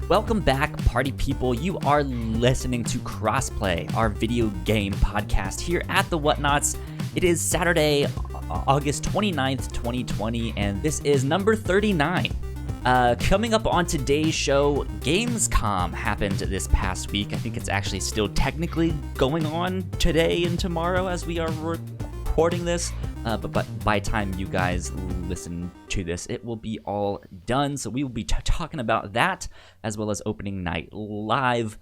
Welcome back, party people. You are listening to Crossplay, our video game podcast here at the Whatnauts. It is Saturday, August 29th, 2020, and this is number 39. Coming up on today's show, Gamescom happened this past week. I think it's actually still technically going on today and tomorrow as we are recording this. But by the time you guys listen to this, it will be all done. So we will be talking about that as well as opening night live.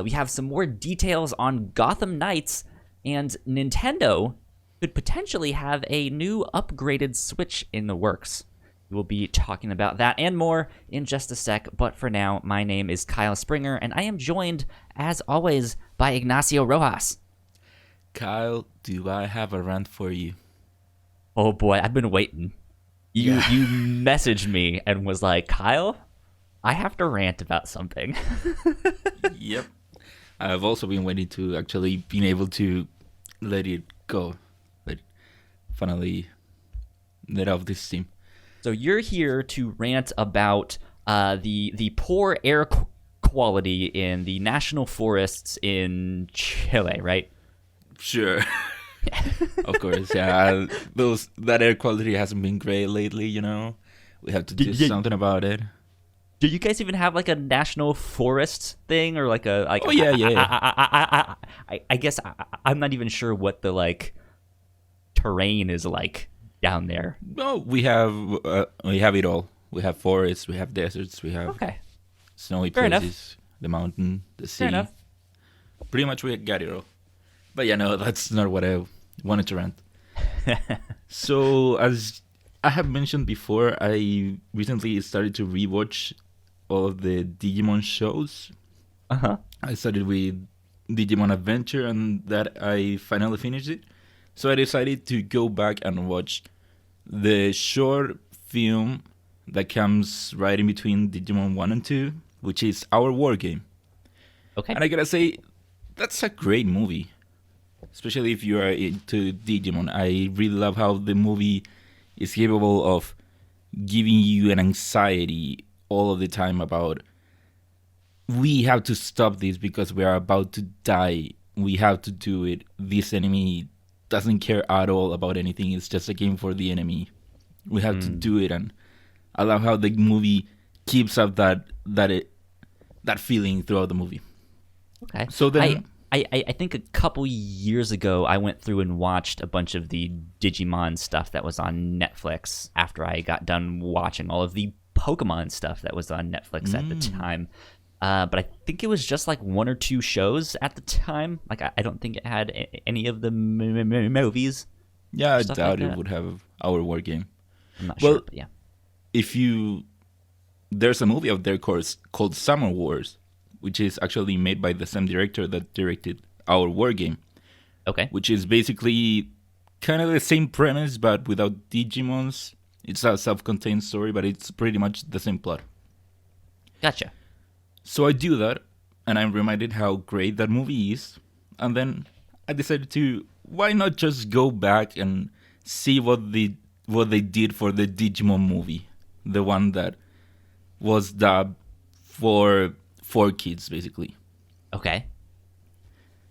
We have some more details on Gotham Knights, and Nintendo could potentially have a new upgraded Switch in the works. We will be talking about that and more in just a sec. But for now, my name is Kyle Springer, and I am joined, as always, by Ignacio Rojas. Kyle, do I have a rant for you? Oh boy, I've been waiting. You messaged me and was like, Kyle, I have to rant about something. Yep. I've also been waiting to actually being able to let it go. But finally let off this steam. So you're here to rant about the poor air quality in the national forests in Chile, right? Sure. Of course, yeah. That air quality hasn't been great lately, you know. We have to do something about it. Do you guys even have like a national forest thing or like a like? Oh yeah. I guess I'm not even sure what the like terrain is like down there. No, we have it all. We have forests, we have deserts, we have snowy Fair places, enough. The mountain, the sea. Fair enough. Pretty much we got it all. But yeah, no, that's not what I wanted to rant. So, as I have mentioned before, I recently started to rewatch all of the Digimon shows. I started with Digimon Adventure, and that I finally finished it. So I decided to go back and watch the short film that comes right in between Digimon 1 and 2, which is Our War Game. Okay. And I gotta say, that's a great movie. Especially if you are into Digimon. I really love how the movie is capable of giving you an anxiety all of the time about, we have to stop this because we are about to die. We have to do it. This enemy doesn't care at all about anything. It's just a game for the enemy. We have to do it. And I love how the movie keeps up that feeling throughout the movie. Okay. So then... I think a couple years ago, I went through and watched a bunch of the Digimon stuff that was on Netflix after I got done watching all of the Pokemon stuff that was on Netflix at the time. But I think it was just like one or two shows at the time. Like, I don't think it had any of the movies. Yeah, I doubt it would have Our War Game. I'm not sure, but yeah. There's a movie out there called Summer Wars, which is actually made by the same director that directed Our War Game. Okay. Which is basically kind of the same premise, but without Digimons. It's a self-contained story, but it's pretty much the same plot. Gotcha. So I do that, and I'm reminded how great that movie is. And then I decided to, why not just go back and see what they did for the Digimon movie? The one that was dubbed for kids, basically. Okay.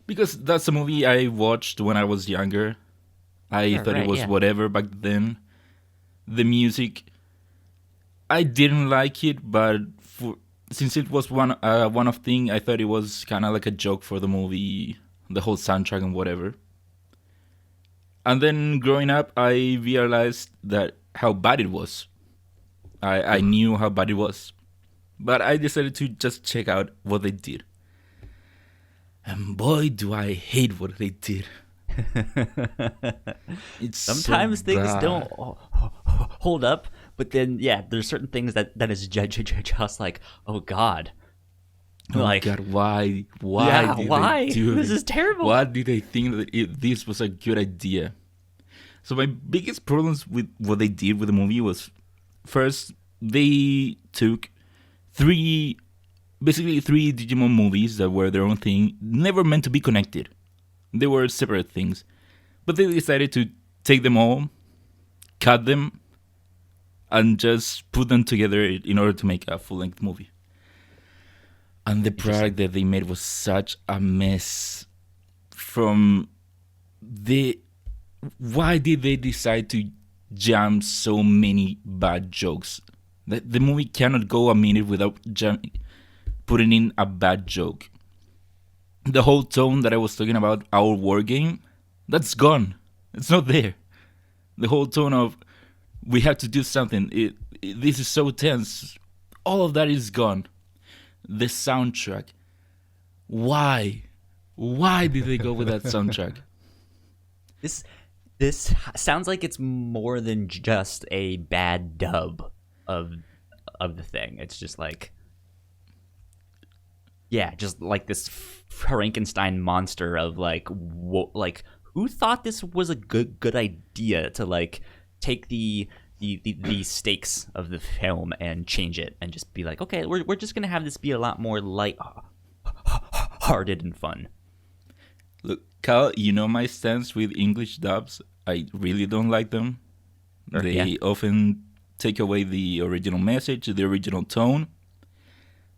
Because that's a movie I watched when I was younger. I thought it was whatever back then. The music, I didn't like it, but since it was one-off thing, I thought it was kind of like a joke for the movie, the whole soundtrack and whatever. And then growing up, I realized that how bad it was. I knew how bad it was. But I decided to just check out what they did. And boy, do I hate what they did. Sometimes things don't hold up, but then, yeah, there's certain things that is just like, oh, God. Oh, like, God, why? Why? They do this it? is terrible. Why did they think that this was a good idea? So my biggest problems with what they did with the movie was, first, they took three Digimon movies that were their own thing, never meant to be connected. They were separate things. But they decided to take them all, cut them, and just put them together in order to make a full-length movie. And the product that they made was such a mess. From the why did they decide to jam so many bad jokes? The movie cannot go a minute without putting in a bad joke. The whole tone that I was talking about, our war game, that's gone. It's not there. The whole tone of we have to do something. This is so tense. All of that is gone. The soundtrack. Why? Why did they go with that soundtrack? This sounds like it's more than just a bad dub of the thing. It's just like, yeah, just like this Frankenstein monster of like who thought this was a good idea to like take the stakes of the film and change it and just be like, okay, we're just gonna have this be a lot more light-hearted and fun. Look, Kyle, you know my stance with English dubs. I really don't like them. They often take away the original message, the original tone.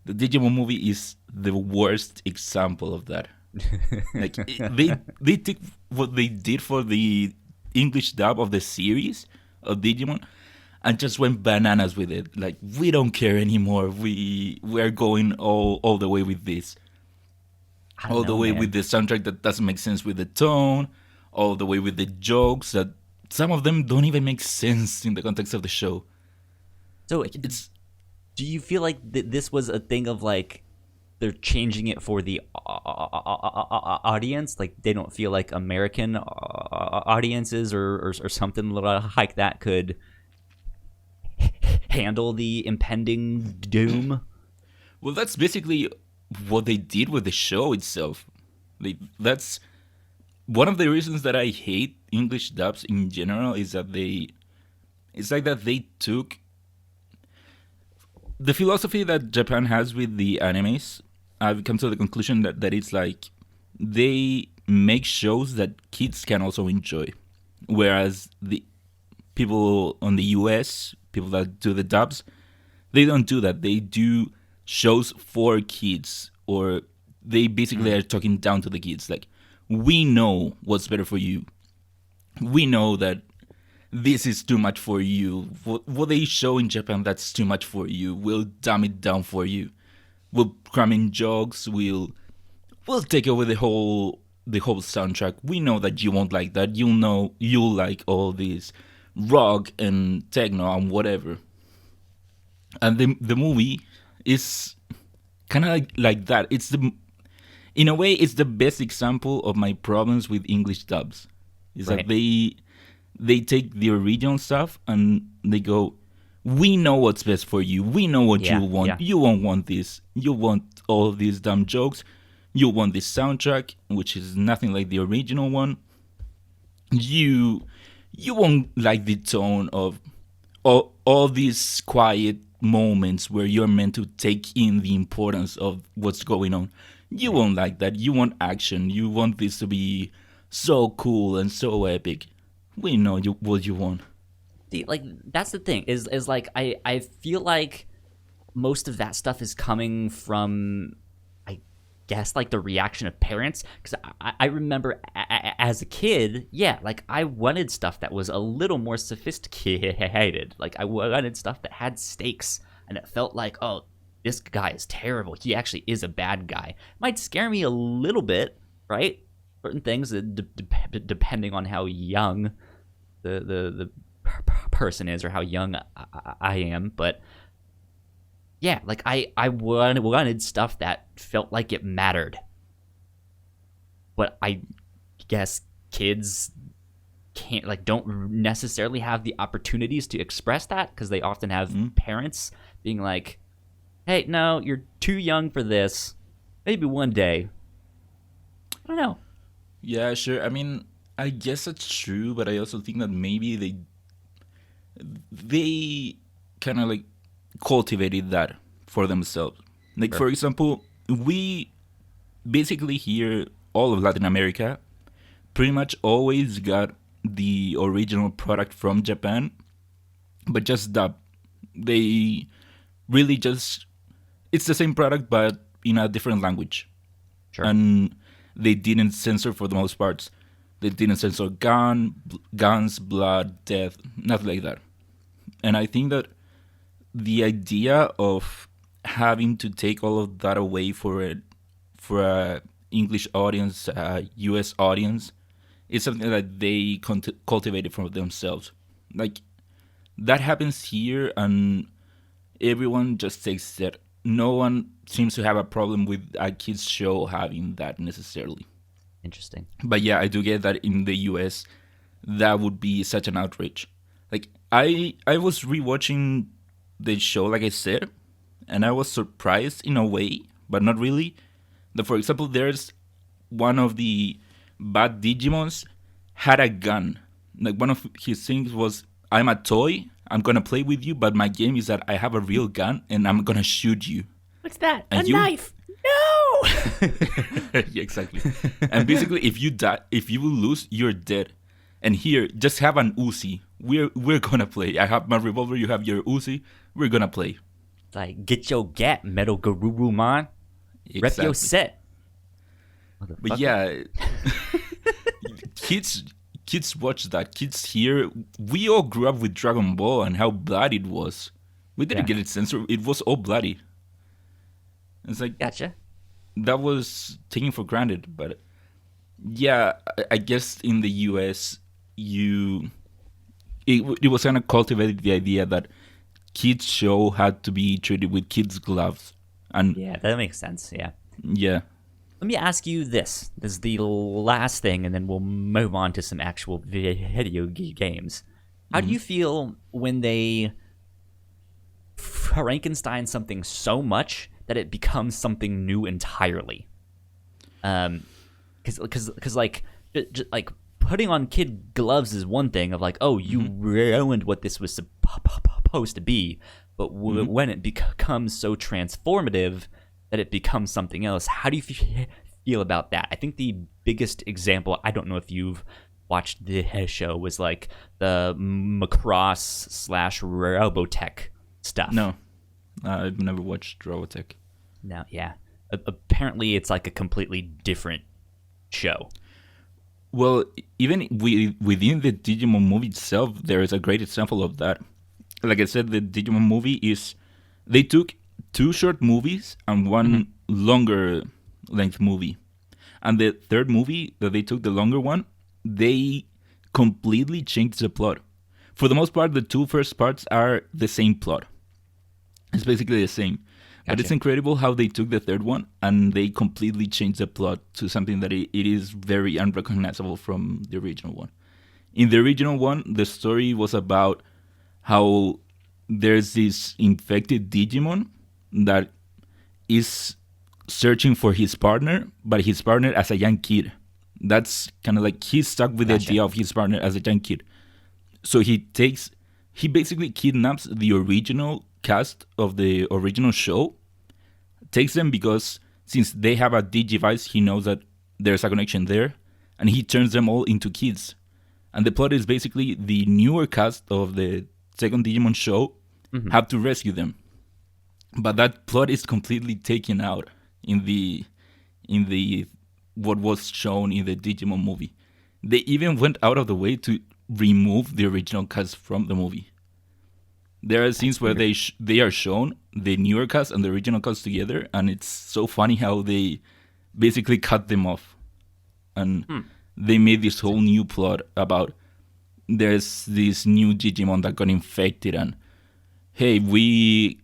The Digimon movie is the worst example of that. Like they took what they did for the English dub of the series of Digimon and just went bananas with it. Like, we don't care anymore. We're going all the way with this. All the way with the soundtrack that doesn't make sense with the tone, all the way with the jokes that some of them don't even make sense in the context of the show. So do you feel like this was a thing of like they're changing it for the audience? Like they don't feel like American audiences or something like that could handle the impending doom? Well, that's basically what they did with the show itself. That's one of the reasons that I hate English dubs in general is that it's like that they took the philosophy that Japan has with the animes. I've come to the conclusion that it's like they make shows that kids can also enjoy, whereas the people on the US, people that do the dubs, they don't do that. They do shows for kids, or they basically are talking down to the kids. Like, we know what's better for you. We know that this is too much for you. What they show in Japan, that's too much for you. We'll dumb it down for you. We'll cram in jokes. We'll take over the whole soundtrack. We know that you won't like that. You'll like all this rock and techno and whatever. And the movie is kind of like that. In a way, it's the best example of my problems with English dubs. Is that they take the original stuff and they go, we know what's best for you. We know what you want. Yeah. You won't want this. You want all of these dumb jokes. You want this soundtrack, which is nothing like the original one. You won't like the tone of all these quiet moments where you're meant to take in the importance of what's going on. You won't like that. You want action. You want this to be so cool and so epic. We know what you want. See, like, that's the thing, is like, I feel like most of that stuff is coming from, I guess, like, the reaction of parents. Because I remember as a kid, like, I wanted stuff that was a little more sophisticated. Like, I wanted stuff that had stakes. And it felt like, oh, this guy is terrible. He actually is a bad guy. It might scare me a little bit, right? Certain things, depending on how young the person is or how young I am. But yeah, like I wanted stuff that felt like it mattered. But I guess kids don't necessarily have the opportunities to express that because they often have parents being like, hey, no, you're too young for this. Maybe one day. I don't know. Yeah, sure. I mean, I guess that's true, but I also think that maybe they kind of like cultivated that for themselves. Like, for example, we basically here, all of Latin America, pretty much always got the original product from Japan, but just dubbed. They really just, it's the same product, but in a different language. Sure. And they didn't censor for the most parts. They didn't censor guns, blood, death, nothing like that. And I think that the idea of having to take all of that away for a English audience, a US audience, is something that they cultivated for themselves. Like, that happens here, and everyone just takes that. No one seems to have a problem with a kids show having that necessarily. Interesting. But yeah, I do get that in the US, that would be such an outrage. Like, I was rewatching the show, like I said, and I was surprised in a way, but not really. That, for example, there's one of the bad Digimons had a gun. Like, one of his things was, I'm a toy, I'm gonna play with you, but my game is that I have a real gun and I'm gonna shoot you. What's that? And a knife? No! Yeah, exactly. And basically, if you die, if you lose, you're dead. And here, just have an Uzi. We're gonna play. I have my revolver, you have your Uzi. We're gonna play. Like, get your gat, Metal Garuru Man. Exactly. Rep your set. But yeah, kids watch that. Kids here, we all grew up with Dragon Ball and how bloody it was. We didn't get it censored. It was all bloody. It's like, Gotcha. That was taken for granted. But yeah, I guess in the US, it was kind of cultivated the idea that kids show had to be treated with kids gloves. And yeah, that makes sense. Yeah. Yeah. Let me ask you this. This is the last thing, and then we'll move on to some actual video games. How do you feel when they Frankenstein something so much that it becomes something new entirely? Because like putting on kid gloves is one thing of like, oh, you ruined what this was supposed to be, but when it becomes so transformative that it becomes something else, how do you feel about that? I think the biggest example, I don't know if you've watched the show, was like the Macross/Robotech stuff. No, I've never watched Robotech. No, yeah. Apparently it's like a completely different show. Well, even within the Digimon movie itself, there is a great example of that. Like I said, the Digimon movie is, they took 2 short movies and 1 longer length movie. And the third movie that they took, the longer one, they completely changed the plot. For the most part, the 2 first parts are the same plot. It's basically the same. But it's incredible how they took the third one and they completely changed the plot to something that it is very unrecognizable from the original one. In the original one, the story was about how there's this infected Digimon that is searching for his partner, but his partner as a young kid. That's kind of like he's stuck with the idea of his partner as a young kid. So he basically kidnaps the original cast of the original show, takes them because since they have a Digivice, he knows that there's a connection there, and he turns them all into kids. And the plot is basically the newer cast of the second Digimon show have to rescue them. But that plot is completely taken out in the what was shown in the Digimon movie. They even went out of the way to remove the original cast from the movie. There are scenes where they are shown the newer cast and the original cast together, and it's so funny how they basically cut them off, and they made this whole new plot about there's this new Digimon that got infected, and hey, we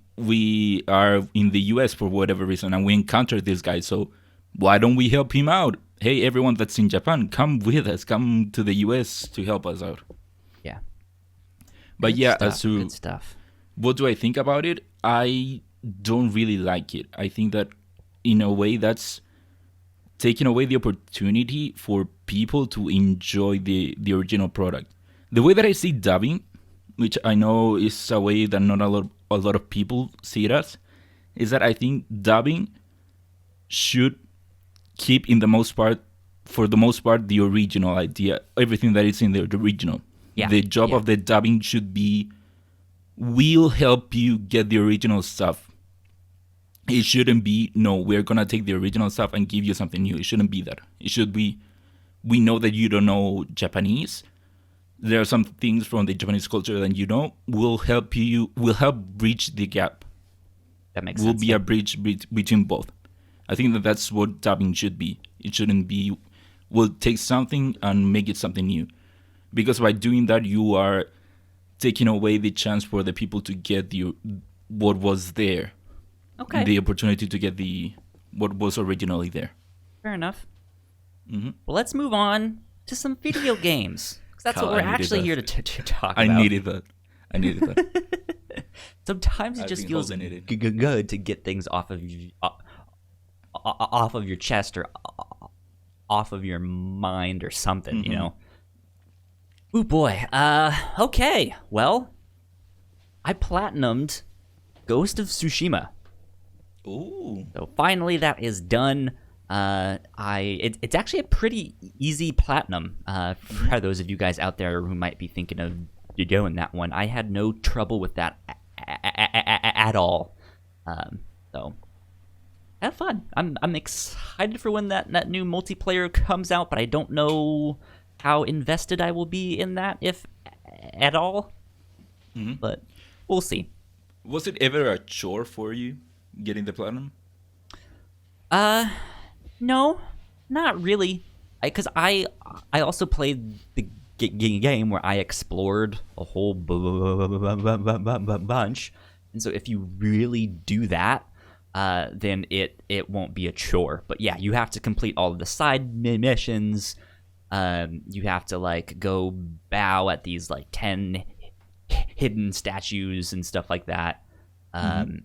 are in the US for whatever reason, and we encountered this guy, so why don't we help him out? Hey, everyone that's in Japan, come with us, come to the US to help us out. Yeah. But good yeah, stuff, as to good stuff. What do I think about it? I don't really like it. I think that in a way that's taking away the opportunity for people to enjoy the original product. The way that I see dubbing, which I know is a way that not a lot of people see it as, is that I think dubbing should keep for the most part, the original idea, everything that is in the original. Yeah. The job of the dubbing should be, we'll help you get the original stuff. It shouldn't be, no, we're going to take the original stuff and give you something new. It shouldn't be that. It should be, we know that you don't know Japanese. There are some things from the Japanese culture that will help bridge the gap. That makes will sense. Will be a bridge between both. I think that that's what dubbing should be. It shouldn't be, we'll take something and make it something new. Because by doing that, you are taking away the chance for the people to get what was there. Okay. The opportunity to get what was originally there. Fair enough. Mm-hmm. Well, let's move on to some video games. Because that's what we're actually here to talk about. I needed that. Sometimes it just feels good to get things off of your chest or off of your mind or something, you know? Ooh, boy. Okay. Well, I platinumed Ghost of Tsushima. Ooh. So finally that is done. It's actually a pretty easy platinum for those of you guys out there who might be thinking of doing that one. I had no trouble with that at all. So have fun. I'm excited for when that new multiplayer comes out, but I don't know how invested I will be in that, if at all. Mm-hmm. But we'll see. Was it ever a chore for you getting the platinum? No, not really. Because I also played the game where I explored a whole bunch, and so if you really do that, then it won't be a chore. But yeah, you have to complete all of the side missions. You have to like go bow at these like 10 hidden statues and stuff like that. And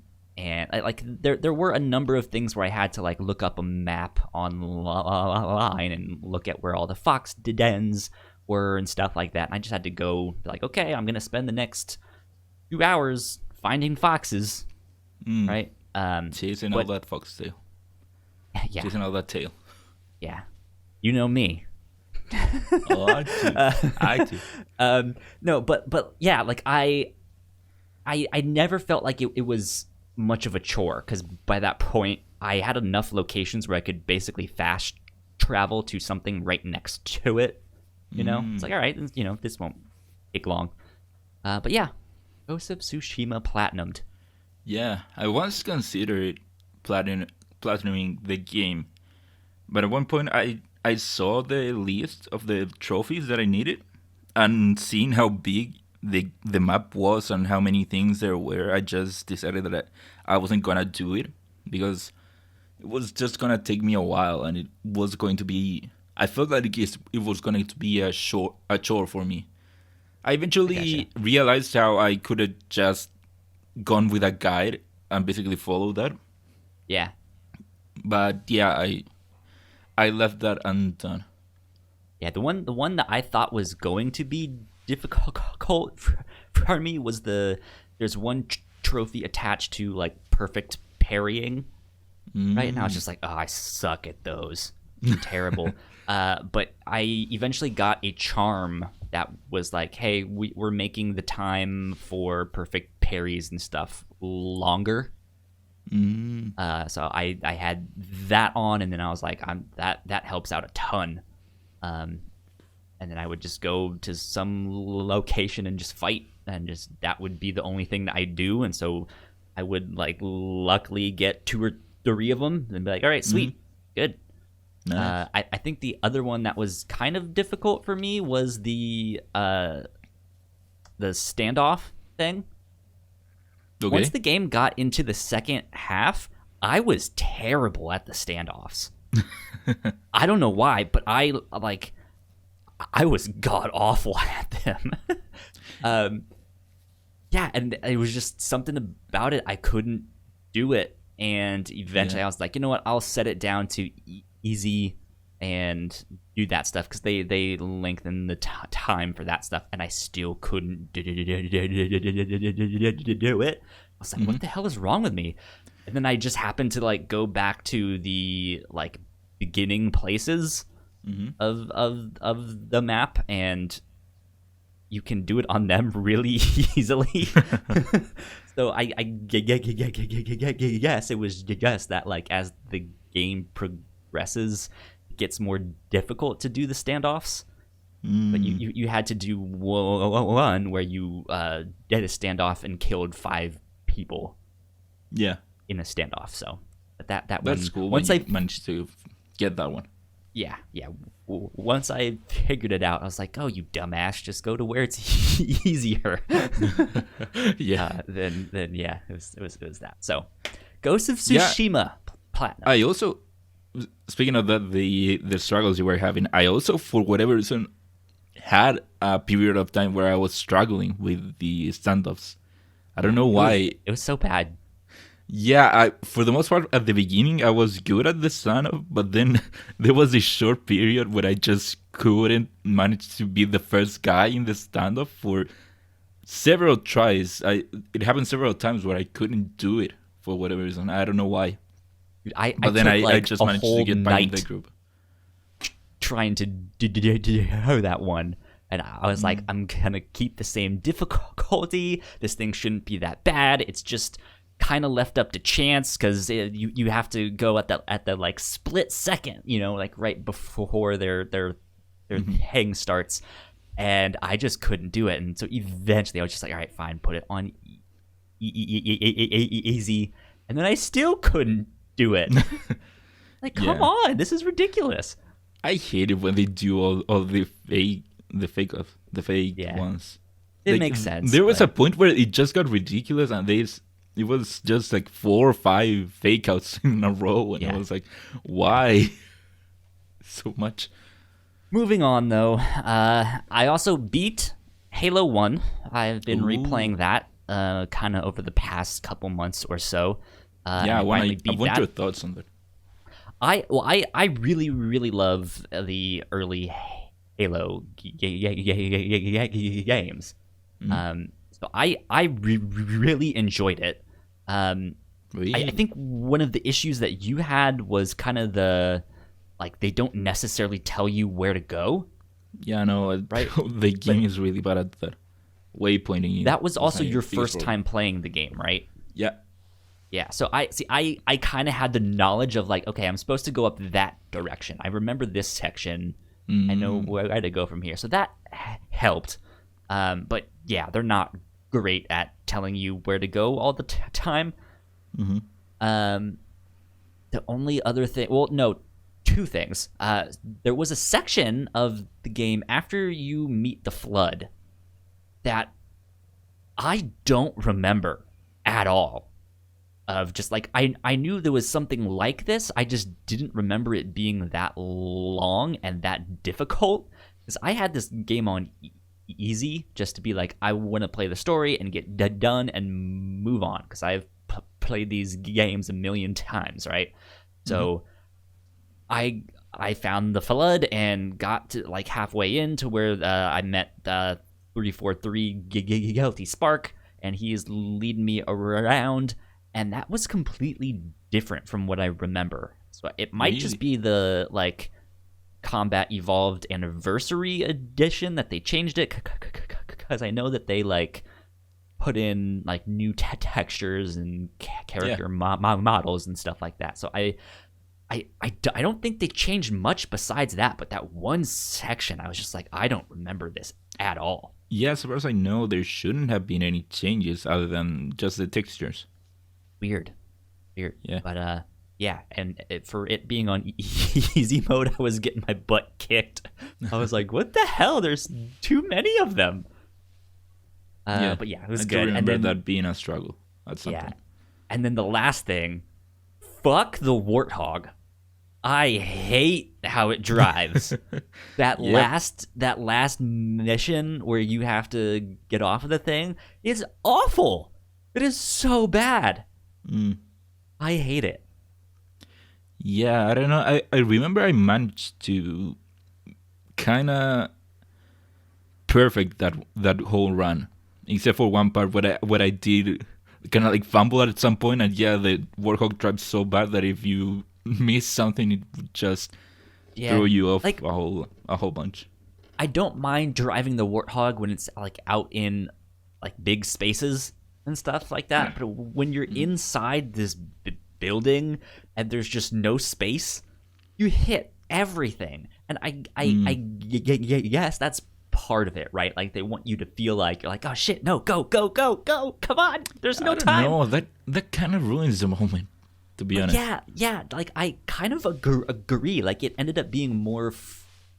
there were a number of things where I had to like look up a map online and look at where all the fox dens were and stuff like that. And I just had to go like, okay, I'm gonna spend the next 2 hours finding foxes, right? Chasing all that foxtail. Yeah. Chasing all that tail. Yeah. You know me. Oh, I too. No, but yeah, like I never felt like it was much of a chore, because by that point I had enough locations where I could basically fast travel to something right next to it. You know, it's like, all right, you know, this won't take long. But yeah, Ghost of Tsushima platinumed. Yeah, I once considered platinuming the game, but at one point I saw the list of the trophies that I needed, and seeing how big the map was and how many things there were, I just decided that I wasn't gonna do it, because it was just gonna take me a while, and it was going to be, I felt like it was going to be a chore for me. I eventually realized how I could have just gone with a guide and basically followed that. Yeah. But yeah, I left that undone. Yeah, the one that I thought was going to be difficult for me was there's one trophy attached to like perfect parrying, right? And I was just like, oh, I suck at those. I'm terrible. But I eventually got a charm that was like, hey, we're making the time for perfect parries and stuff longer. So I had that on, and then I was like, that helps out a ton. And then I would just go to some location and just fight, and just that would be the only thing that I do. And so I would like luckily get 2 or 3 of them and be like, all right, sweet, good. Nice. I think the other one that was kind of difficult for me was the standoff thing. Okay. Once the game got into the second half, I was terrible at the standoffs. I don't know why, but I was god awful at them. Yeah, and it was just something about it. I couldn't do it, and eventually I was like, you know what? I'll set it down to easy and do that stuff, because they lengthen the time for that stuff, and I still couldn't do it. I was like, what the hell is wrong with me? And then I just happened to like go back to the like beginning places of the map, and you can do it on them really easily. So I guess it was just that, like, as the game progresses, it gets more difficult to do the standoffs. But you had to do one where you did a standoff and killed 5 people. Yeah, in a standoff. So that's one, cool. Once I managed to get that one. Yeah. Once I figured it out, I was like, "Oh, you dumbass! Just go to where it's easier." Yeah. Then yeah, it was that. So, Ghost of Tsushima Platinum. I also, speaking of that, the struggles you were having, I also, for whatever reason, had a period of time where I was struggling with the standoffs. I don't know why. It was so bad. Yeah, for the most part, at the beginning, I was good at the standoff, but then there was a short period where I just couldn't manage to be the first guy in the standoff for several tries. It happened several times where I couldn't do it for whatever reason. I don't know why. I just managed to get back in the group. Trying to do that one. And I was like, I'm going to keep the same difficulty. This thing shouldn't be that bad. It's just kind of left up to chance because you have to go at the like split second, like right before their thing starts. And I just couldn't do it. And so eventually I was just like, all right, fine, put it on easy. And then I still couldn't do it. Like, come on, this is ridiculous. I hate it when they do all the fake ones. It makes sense. There was a point where it just got ridiculous, and it was just like 4 or 5 fake outs in a row, and I was like, why so much? Moving on, though, I also beat Halo 1. I've been replaying that kind of over the past couple months or so. I want your thoughts on that. I really, really love the early Halo games. So I really enjoyed it. Really? I think one of the issues that you had was kind of they don't necessarily tell you where to go. Yeah, no, right? The game is really bad at that. Waypointing. That was also your first time playing the game, right? Yeah. Yeah, so I kind of had the knowledge of like, okay, I'm supposed to go up that direction. I remember this section. I know where to go from here. So that helped. But yeah, they're not great at telling you where to go all the time. The only other thing, two things. There was a section of the game after you meet the Flood that I don't remember at all. Of just like I knew there was something like this, I just didn't remember it being that long and that difficult. Because I had this game on easy just to be like, I want to play the story and get done and move on. Because I've played these games a million times, right? So I found the Flood and got to like halfway into where I met 343 Guilty Spark, and he is leading me around. And that was completely different from what I remember. So it might just be the like Combat Evolved Anniversary Edition that they changed it, because I know that they like put in like new textures and character models and stuff like that. So I don't think they changed much besides that. But that one section, I was just like, I don't remember this at all. Yeah, as far as I know, there shouldn't have been any changes other than just the textures. Weird. Yeah. But and for it being on easy mode, I was getting my butt kicked. I was like, what the hell? There's too many of them. But yeah, it was good. I remember that being a struggle at some point. And then the last thing, fuck the Warthog. I hate how it drives. That last mission where you have to get off of the thing is awful. It is so bad. I hate it. Yeah, I don't know. I remember I managed to kind of perfect that whole run, except for one part what I did kind of like fumble at some point, and the Warthog drives so bad that if you miss something, it would just throw you off like, a whole bunch. I don't mind driving the Warthog when it's like out in like big spaces and stuff like that. But when you're inside this building and there's just no space, you hit everything. And I guess that's part of it, right? Like they want you to feel like you're like, oh shit, no, go, come on, there's no time. No, that kind of ruins the moment, to be honest. Yeah. Like I kind of agree. Like it ended up being more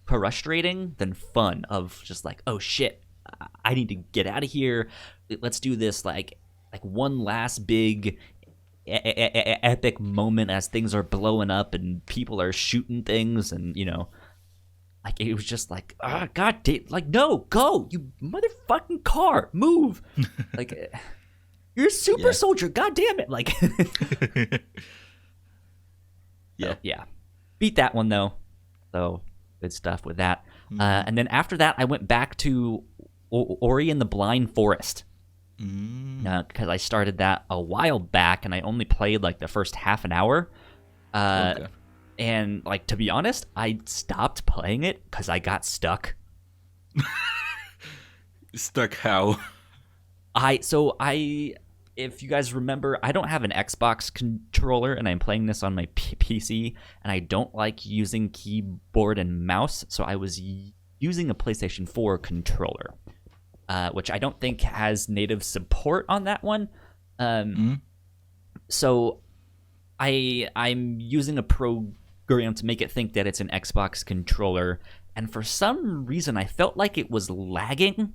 frustrating than fun. Of just like, oh shit, I need to get out of here. Let's do this like one last big epic moment as things are blowing up and people are shooting things, and like it was just like, god damn, like no, go, you motherfucking car, move. Like you're a super soldier, god damn it. Like yeah, beat that one though, so good stuff with that. And then after that I went back to Ori and the Blind Forest, because I started that a while back and I only played like the first half an hour. And like, to be honest, I stopped playing it because I got stuck. Stuck how? If you guys remember, I don't have an Xbox controller and I'm playing this on my PC, and I don't like using keyboard and mouse, so I was using a PlayStation 4 controller, which I don't think has native support on that one. So I'm using a program to make it think that it's an Xbox controller, and for some reason I felt like it was lagging.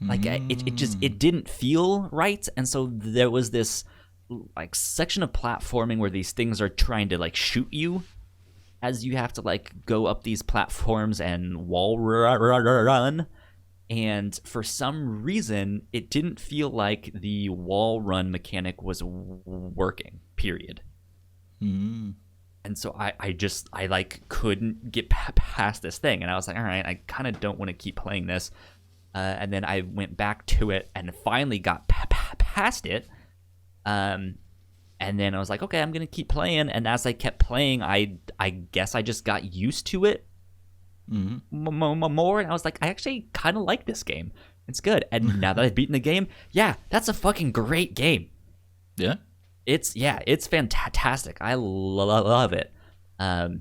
Like it didn't feel right, and so there was this like section of platforming where these things are trying to like shoot you as you have to like go up these platforms and wall run. And for some reason, it didn't feel like the wall run mechanic was working, period. And so I like couldn't get past this thing. And I was like, all right, I kind of don't want to keep playing this. And then I went back to it and finally got past it. And then I was like, okay, I'm going to keep playing. And as I kept playing, I guess I just got used to it. More, and I was like, I actually kind of like this game. It's good. And now that I've beaten the game, that's a fucking great game. It's fantastic. I love it. So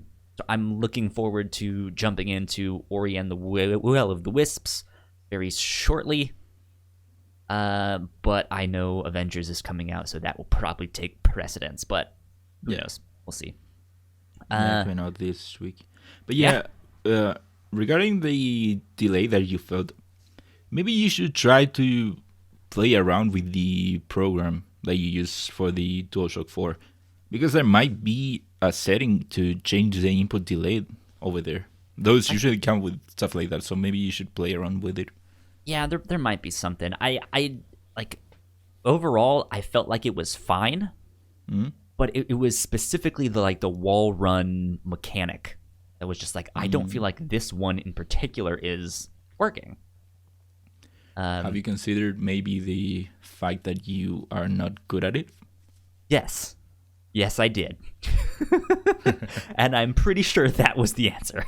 I'm looking forward to jumping into Ori and the Will of the Wisps very shortly. But I know Avengers is coming out, so that will probably take precedence. But who knows? We'll see. Coming out this week. But regarding the delay that you felt, maybe you should try to play around with the program that you use for the DualShock 4, because there might be a setting to change the input delay over there. Those usually come with stuff like that, so maybe you should play around with it. Yeah, there might be something. I like overall I felt like it was fine, but it was specifically the wall run mechanic. That was just like, I don't feel like this one in particular is working. Have you considered maybe the fact that you are not good at it? Yes, I did. And I'm pretty sure that was the answer.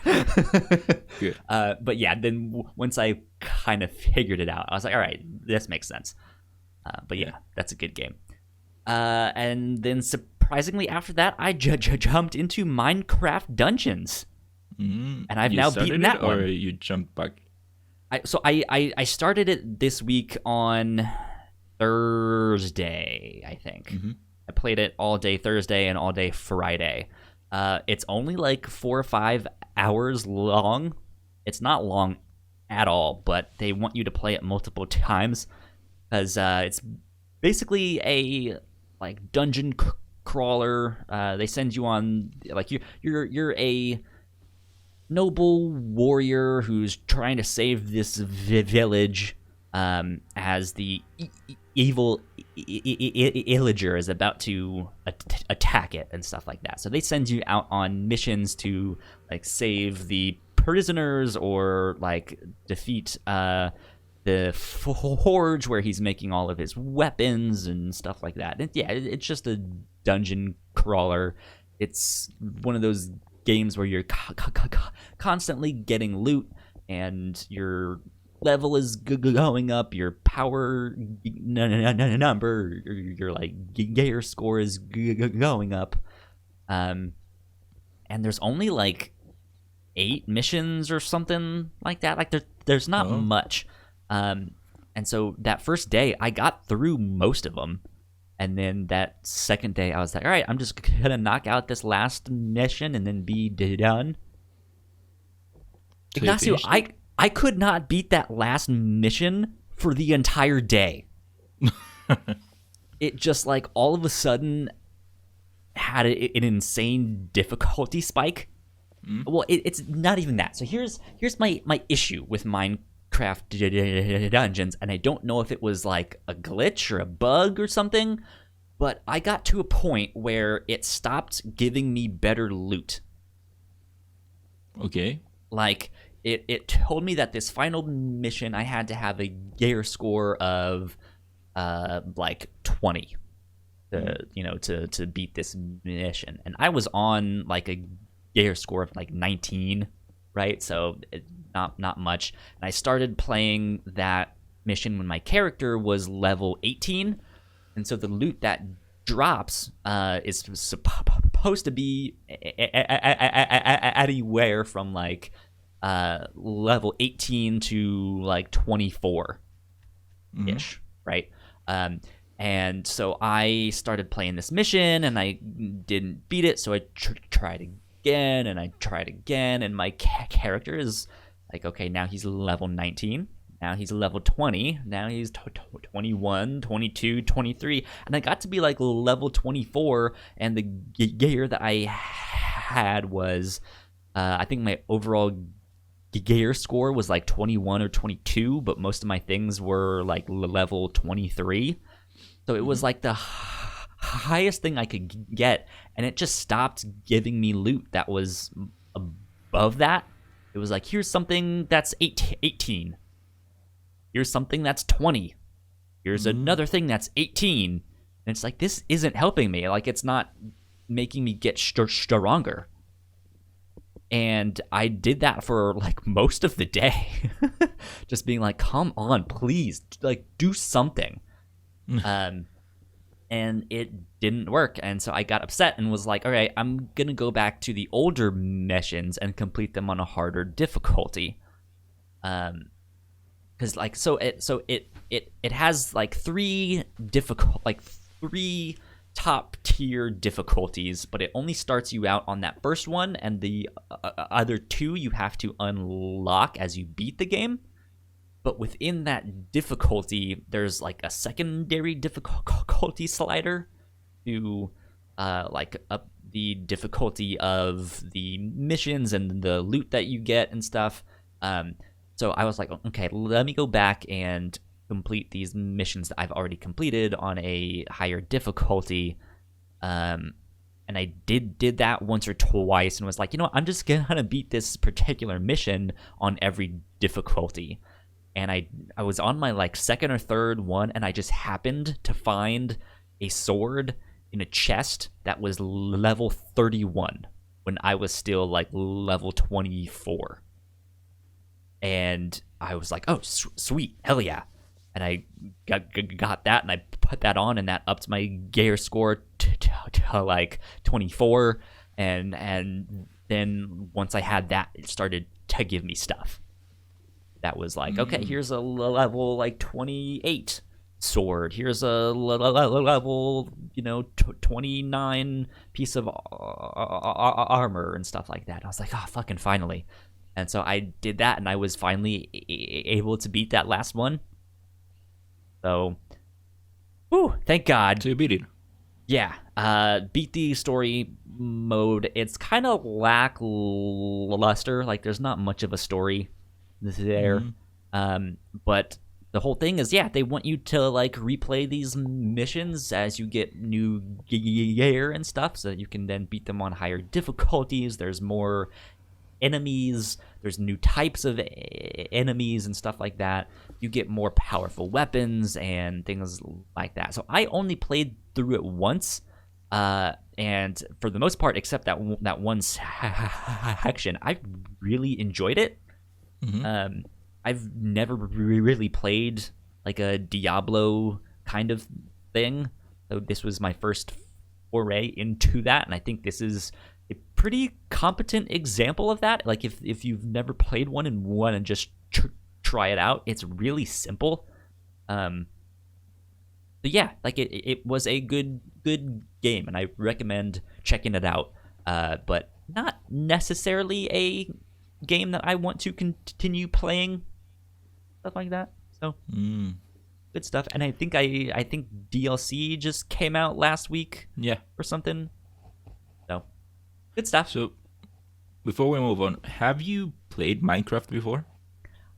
Good. But yeah, then once I kind of figured it out, I was like, all right, this makes sense. But yeah, that's a good game. And then surprisingly after that, I jumped into Minecraft Dungeons. And I've now beaten that one. Or you jumped back? I started it this week on Thursday, I think. I played it all day Thursday and all day Friday. It's only like 4 or 5 hours long. It's not long at all, but they want you to play it multiple times because it's basically a like dungeon crawler. They send you on like you're a noble warrior who's trying to save this village as the evil illager is about to attack it and stuff like that. So they send you out on missions to like save the prisoners or like defeat the forge where he's making all of his weapons and stuff like that. And yeah, it's just a dungeon crawler. It's one of those games where you're constantly getting loot and your level is going up, your power number, your like gear score is going up, and there's only like 8 missions or something like that. Like there's not much, and so that first day I got through most of them, and then that second day I was like, all right, I'm just gonna knock out this last mission and then be done. So Ignacio, I could not beat that last mission for the entire day. It just like all of a sudden had an insane difficulty spike. Well, it's not even that. So here's my issue with Minecraft Dungeons, and I don't know if it was like a glitch or a bug or something, but I got to a point where it stopped giving me better loot. Okay. Like, it told me that this final mission I had to have a gear score of like 20 to beat this mission. And I was on like a gear score of like 19, right? So not much. And I started playing that mission when my character was level 18. And so the loot that drops is supposed to be anywhere from like level 18 to like 24 ish, right? And so I started playing this mission and I didn't beat it, so I tried again and I tried again, and my character is like, okay, now he's level 19, now he's level 20, now he's 21, 22, 23, and I got to be like level 24, and the gear that I had was I think my overall gear score was like 21 or 22, but most of my things were like level 23. So it was like the highest thing I could get, and it just stopped giving me loot that was above that. It was like, here's something that's 18. Here's something that's 20. Here's another thing that's 18. And it's like, this isn't helping me. Like, it's not making me get stronger. And I did that for like most of the day. Just being like, come on, please, like, do something. And it didn't work. And so I got upset and was like, all right, I'm going to go back to the older missions and complete them on a harder difficulty. Cause like, so it has like three top tier difficulties, but it only starts you out on that first one, and the other two you have to unlock as you beat the game. But within that difficulty, there's like a secondary difficulty slider to like up the difficulty of the missions and the loot that you get and stuff. So I was like, okay, let me go back and complete these missions that I've already completed on a higher difficulty. And I did that once or twice and was like, you know what, I'm just gonna beat this particular mission on every difficulty. And I was on my like second or third one, and I just happened to find a sword in a chest that was level 31 when I was still like level 24. And I was like, oh, sweet, hell yeah. And I got that, and I put that on, and that upped my gear score to like 24. And then once I had that, it started to give me stuff. That was like, okay, here's a level like 28 sword. Here's a level, 29 piece of armor and stuff like that. I was like, oh, fucking finally. And so I did that, and I was finally able to beat that last one. So, whew, thank God. So you beat it. Yeah, beat the story mode. It's kind of lackluster. Like, there's not much of a story there. But the whole thing is, yeah, they want you to like replay these missions as you get new gear and stuff, so that you can then beat them on higher difficulties. There's more enemies, there's new types of enemies and stuff like that. You get more powerful weapons and things like that. So I only played through it once, And for the most part, except that one section, I really enjoyed it. I've never really played like a Diablo kind of thing, so this was my first foray into that, and I think this is a pretty competent example of that. Like if you've never played one and want to just try it out, it's really simple. But yeah, like it was a good game, and I recommend checking it out. But not necessarily a game that I want to continue playing, stuff like that. So good stuff. And I think DLC just came out last week, or something. So good stuff. So before we move on, have you played Minecraft before?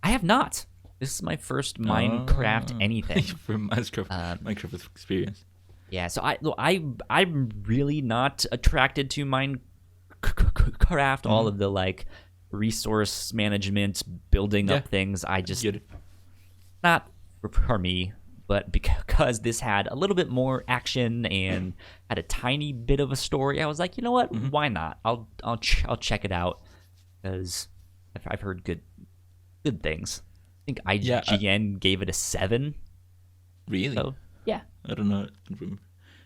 I have not. This is my first Minecraft anything. For Minecraft experience. Yeah, so I'm really not attracted to Minecraft. All of the like resource management, building up things. I just not for me. But because this had a little bit more action and had a tiny bit of a story, I was like, you know what? Why not? I'll check it out, because I've heard good things. I think IGN gave it a 7. Really? So, yeah. I don't know.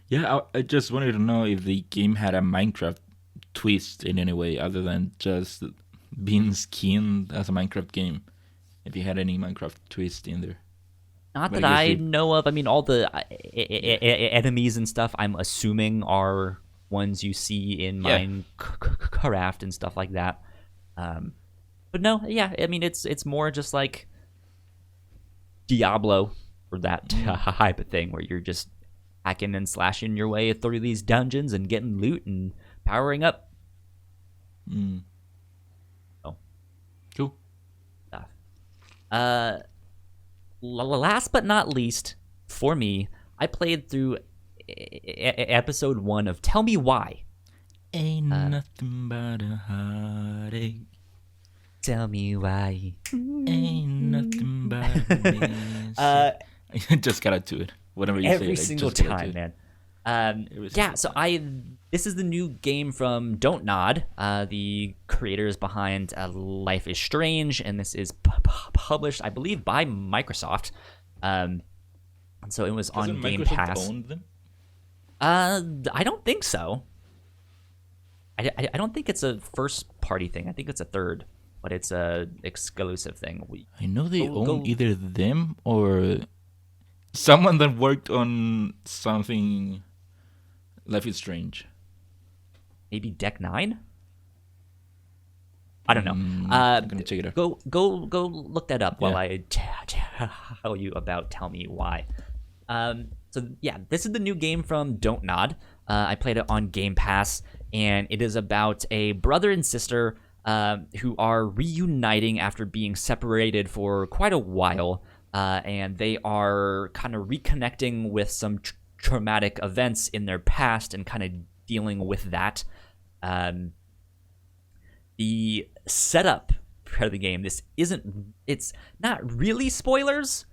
Yeah, I just wanted to know if the game had a Minecraft twist in any way other than just being skinned as a Minecraft game. If you had any Minecraft twist in there. Not that I know of. I mean, all the enemies and stuff, I'm assuming, are ones you see in Minecraft and stuff like that. But no, yeah, I mean, it's more just like Diablo or that type of thing, where you're just hacking and slashing your way through these dungeons and getting loot and powering up. Oh, cool stuff. Last but not least, for me, I played through episode 1 of Tell Me Why. Ain't nothing but a heartache. Tell me why. Ain't nothing but a mess. I just gotta do it. Whatever you every say. Single time, man. So this is the new game from Don't Nod, the creators behind Life is Strange, and this is published, I believe, by Microsoft. And so it was on Game Pass. Own them? I don't think so. I don't think it's a first party thing. I think it's a third, but it's a exclusive thing. I know they own either them or someone that worked on something. Life is Strange. Maybe Deck 9? I don't know. I'm gonna check it out. Go look that up while I tell you about Tell Me Why. So yeah, this is the new game from Don't Nod. I played it on Game Pass, and it is about a brother and sister who are reuniting after being separated for quite a while, and they are kind of reconnecting with some traumatic events in their past and kind of dealing with that. The setup for the game, it's not really spoilers.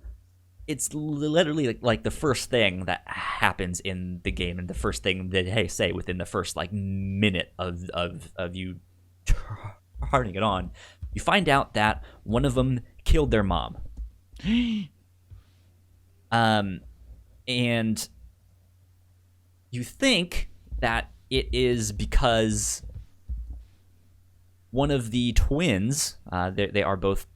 It's literally like the first thing that happens in the game, and the first thing that say within the first like minute of you turning it on, you find out that one of them killed their mom. And you think that it is because one of the twins, they are both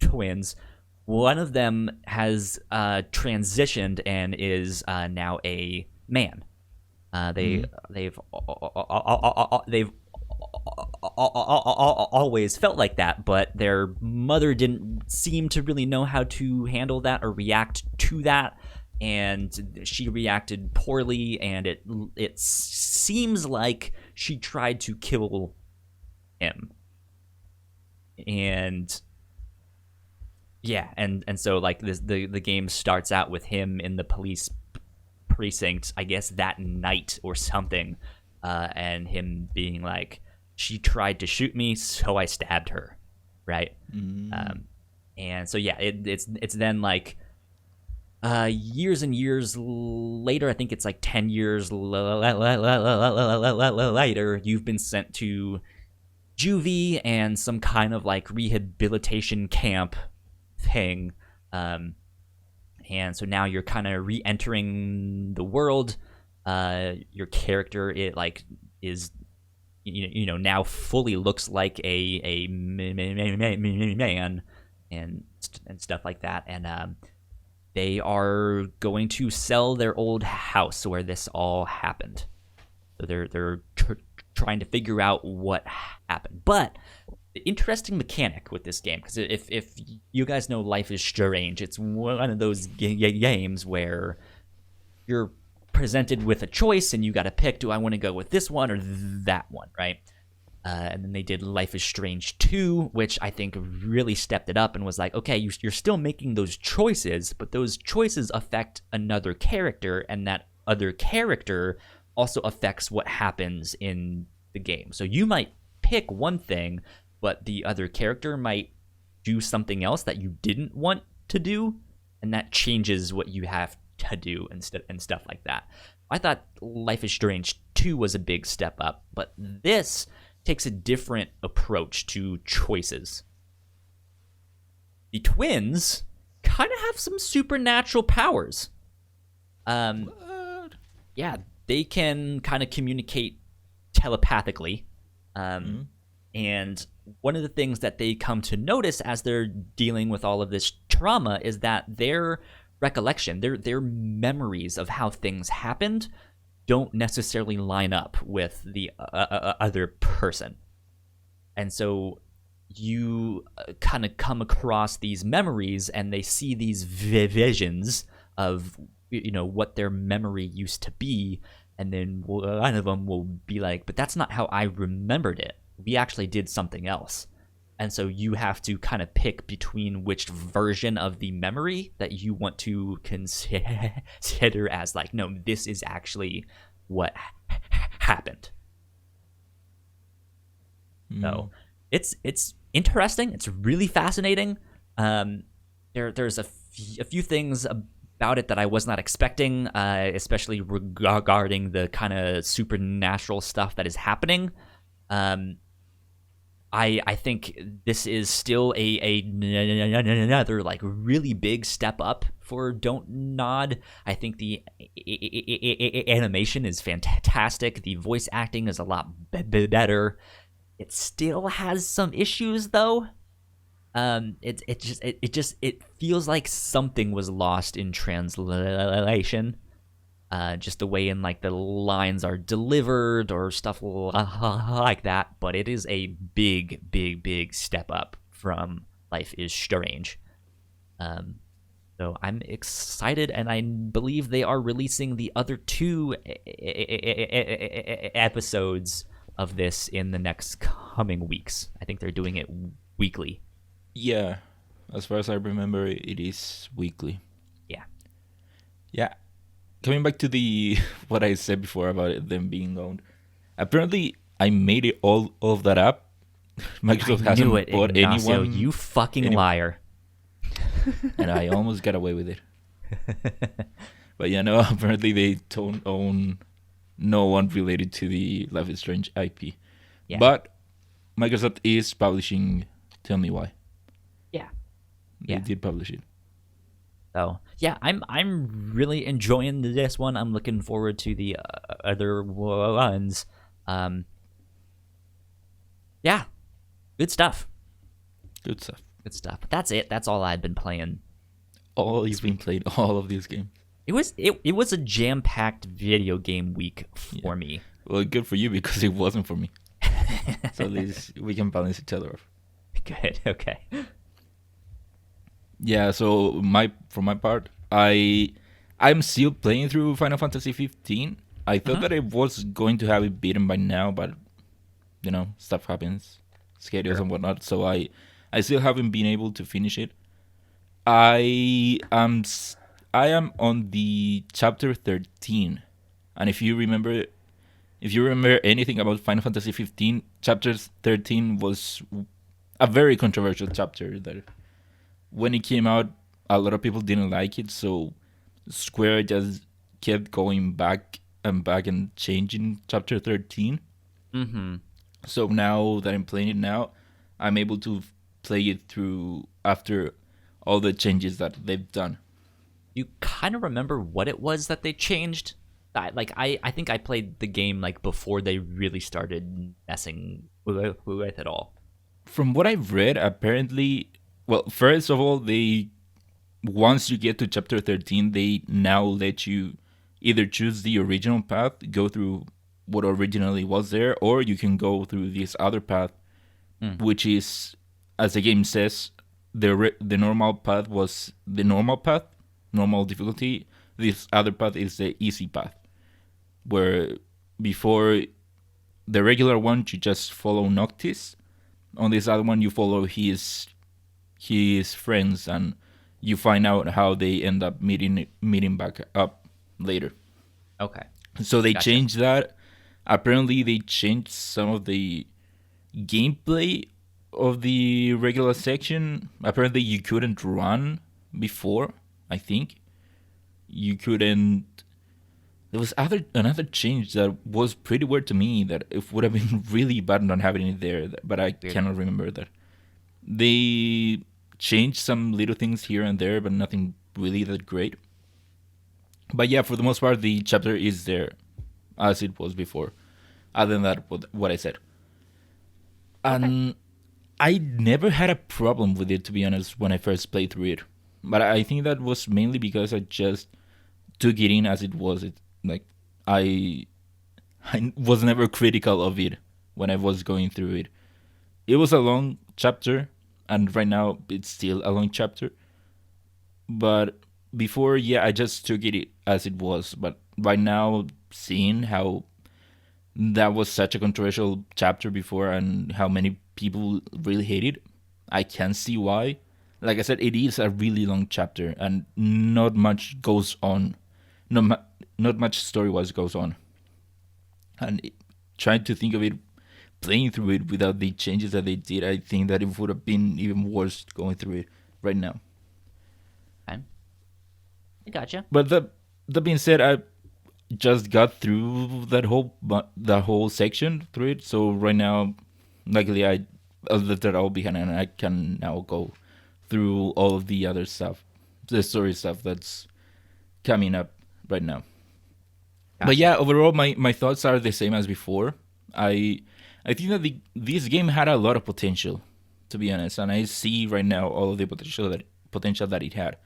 twins, one of them has transitioned and is now a man. They've always felt like that, but their mother didn't seem to really know how to handle that or react to that, and she reacted poorly, and it seems like she tried to kill him. And yeah, and so like the game starts out with him in the police precinct, I guess that night or something, and him being like, she tried to shoot me, so I stabbed her, right? And so yeah, it's then like years and years later, I think it's like 10 years later, you've been sent to juvie and some kind of like rehabilitation camp thing. And so now you're kind of re-entering the world. Your character, it like is now fully looks like a man and stuff like that. And they are going to sell their old house where this all happened. So they're trying to figure out what happened. But the interesting mechanic with this game, because if you guys know Life is Strange, it's one of those games where you're presented with a choice and you got to pick, do I want to go with this one or that one, right? And then they did Life is Strange 2, which I think really stepped it up and was like, okay, you're still making those choices, but those choices affect another character, and that other character also affects what happens in the game. So you might pick one thing, but the other character might do something else that you didn't want to do, and that changes what you have to do and stuff like that. I thought Life is Strange 2 was a big step up, but this takes a different approach to choices. The twins kind of have some supernatural powers. Yeah, they can kind of communicate telepathically. And one of the things that they come to notice as they're dealing with all of this trauma is that their recollection, their memories of how things happened don't necessarily line up with the other person. And so you kind of come across these memories and they see these visions of what their memory used to be, and then one of them will be like, but that's not how I remembered it. We actually did something else. And so you have to kind of pick between which version of the memory that you want to consider as like, no, this is actually what happened. So it's interesting. It's really fascinating. There's a few things about it that I was not expecting, especially regarding the kind of supernatural stuff that is happening. I think this is still another like really big step up for Don't Nod. I think the animation is fantastic. The voice acting is a lot better. It still has some issues though. It feels like something was lost in translation. Just the way in like the lines are delivered or stuff like that, but it is a big step up from Life is Strange. So I'm excited, and I believe they are releasing the other 2 episodes of this in the next coming weeks. I think they're doing it weekly. Yeah, as far as I remember, it is weekly. Yeah. Coming back to the what I said before about them being owned, apparently I made it all of that up. Microsoft hasn't bought anyone. You fucking liar. And I almost got away with it. But apparently they don't own no one related to the Life is Strange IP. Yeah. But Microsoft is publishing Tell Me Why. Yeah. They did publish it. So yeah, I'm really enjoying this one. I'm looking forward to the other ones. Yeah, good stuff. Good stuff. But that's it. That's all I've been playing. You've been playing all of these games. It was a jam-packed video game week for me. Well, good for you because it wasn't for me. So at least we can balance each other off. Good. Okay. Yeah, so for my part, I'm still playing through Final Fantasy 15. I thought that I was going to have it beaten by now, but stuff happens, schedules and whatnot. So I still haven't been able to finish it. I am on the chapter 13, and if you remember anything about Final Fantasy 15, chapter 13 was a very controversial chapter that when it came out, a lot of people didn't like it. So Square just kept going back and back and changing chapter 13. Mm-hmm. So now that I'm playing it now, I'm able to play it through after all the changes that they've done. You kind of remember what it was that they changed? I think I played the game like before they really started messing with it all. From what I've read, apparently, well, first of all, they once you get to chapter 13, they now let you either choose the original path, go through what originally was there, or you can go through this other path, which is, as the game says, the normal path was the normal path, normal difficulty. This other path is the easy path, where before the regular one you just follow Noctis. On this other one you follow his friends, and you find out how they end up meeting back up later. Okay. So they changed that. Apparently they changed some of the gameplay of the regular section. Apparently you couldn't run before, I think. You couldn't. There was another change that was pretty weird to me, that it would have been really bad not having it there, but I cannot remember that. They changed some little things here and there, but nothing really that great. But yeah, for the most part, the chapter is there as it was before. Other than that, what I said. And I never had a problem with it, to be honest, when I first played through it. But I think that was mainly because I just took it in as it was. I was never critical of it when I was going through it. It was a long chapter, and right now it's still a long chapter. But before, yeah, I just took it as it was. But right now, seeing how that was such a controversial chapter before and how many people really hate it, I can see why. Like I said, it is a really long chapter, and not much goes on. Not much story-wise goes on. And trying to think of it, playing through it without the changes that they did, I think that it would have been even worse going through it right now. Okay. I gotcha. But that being said, I just got through that whole section through it. So right now, luckily, I left that all behind, and I can now go through all of the other stuff, the story stuff that's coming up right now. Gotcha. But yeah, overall, my thoughts are the same as before. I think that this game had a lot of potential, to be honest, and I see right now all of the potential that it had.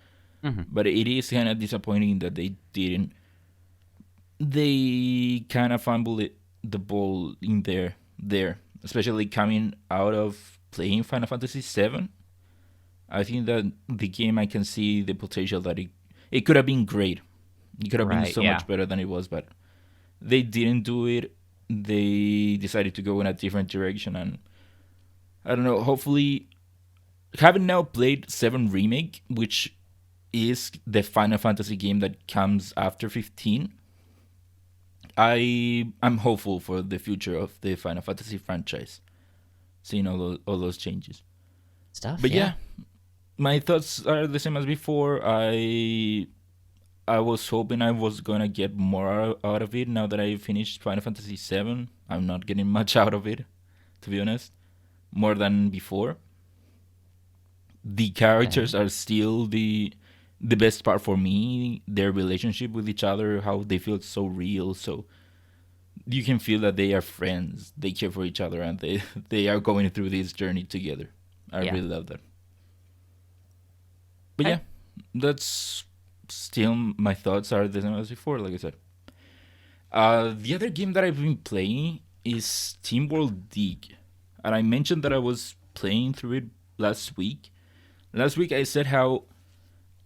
Mm-hmm. But it is kind of disappointing that they didn't. They kind of fumbled the ball in there, especially coming out of playing Final Fantasy VII. I think that the game, I can see the potential that it could have been great. It could have been so much better than it was, but they didn't do it. They decided to go in a different direction, and I don't know. Hopefully, having now played 7 Remake, which is the Final Fantasy game that comes after 15, I'm hopeful for the future of the Final Fantasy franchise, seeing all those changes. But yeah, my thoughts are the same as before. I was hoping I was gonna get more out of it. Now that I finished Final Fantasy VII, I'm not getting much out of it, to be honest, more than before. The characters are still the best part for me. Their relationship with each other, how they feel so real, so you can feel that they are friends, they care for each other, and they are going through this journey together. I really love that. But yeah, that's still my thoughts are the same as before, like I said. The other game that I've been playing is SteamWorld Dig, and I mentioned that I was playing through it last week. Last week I said how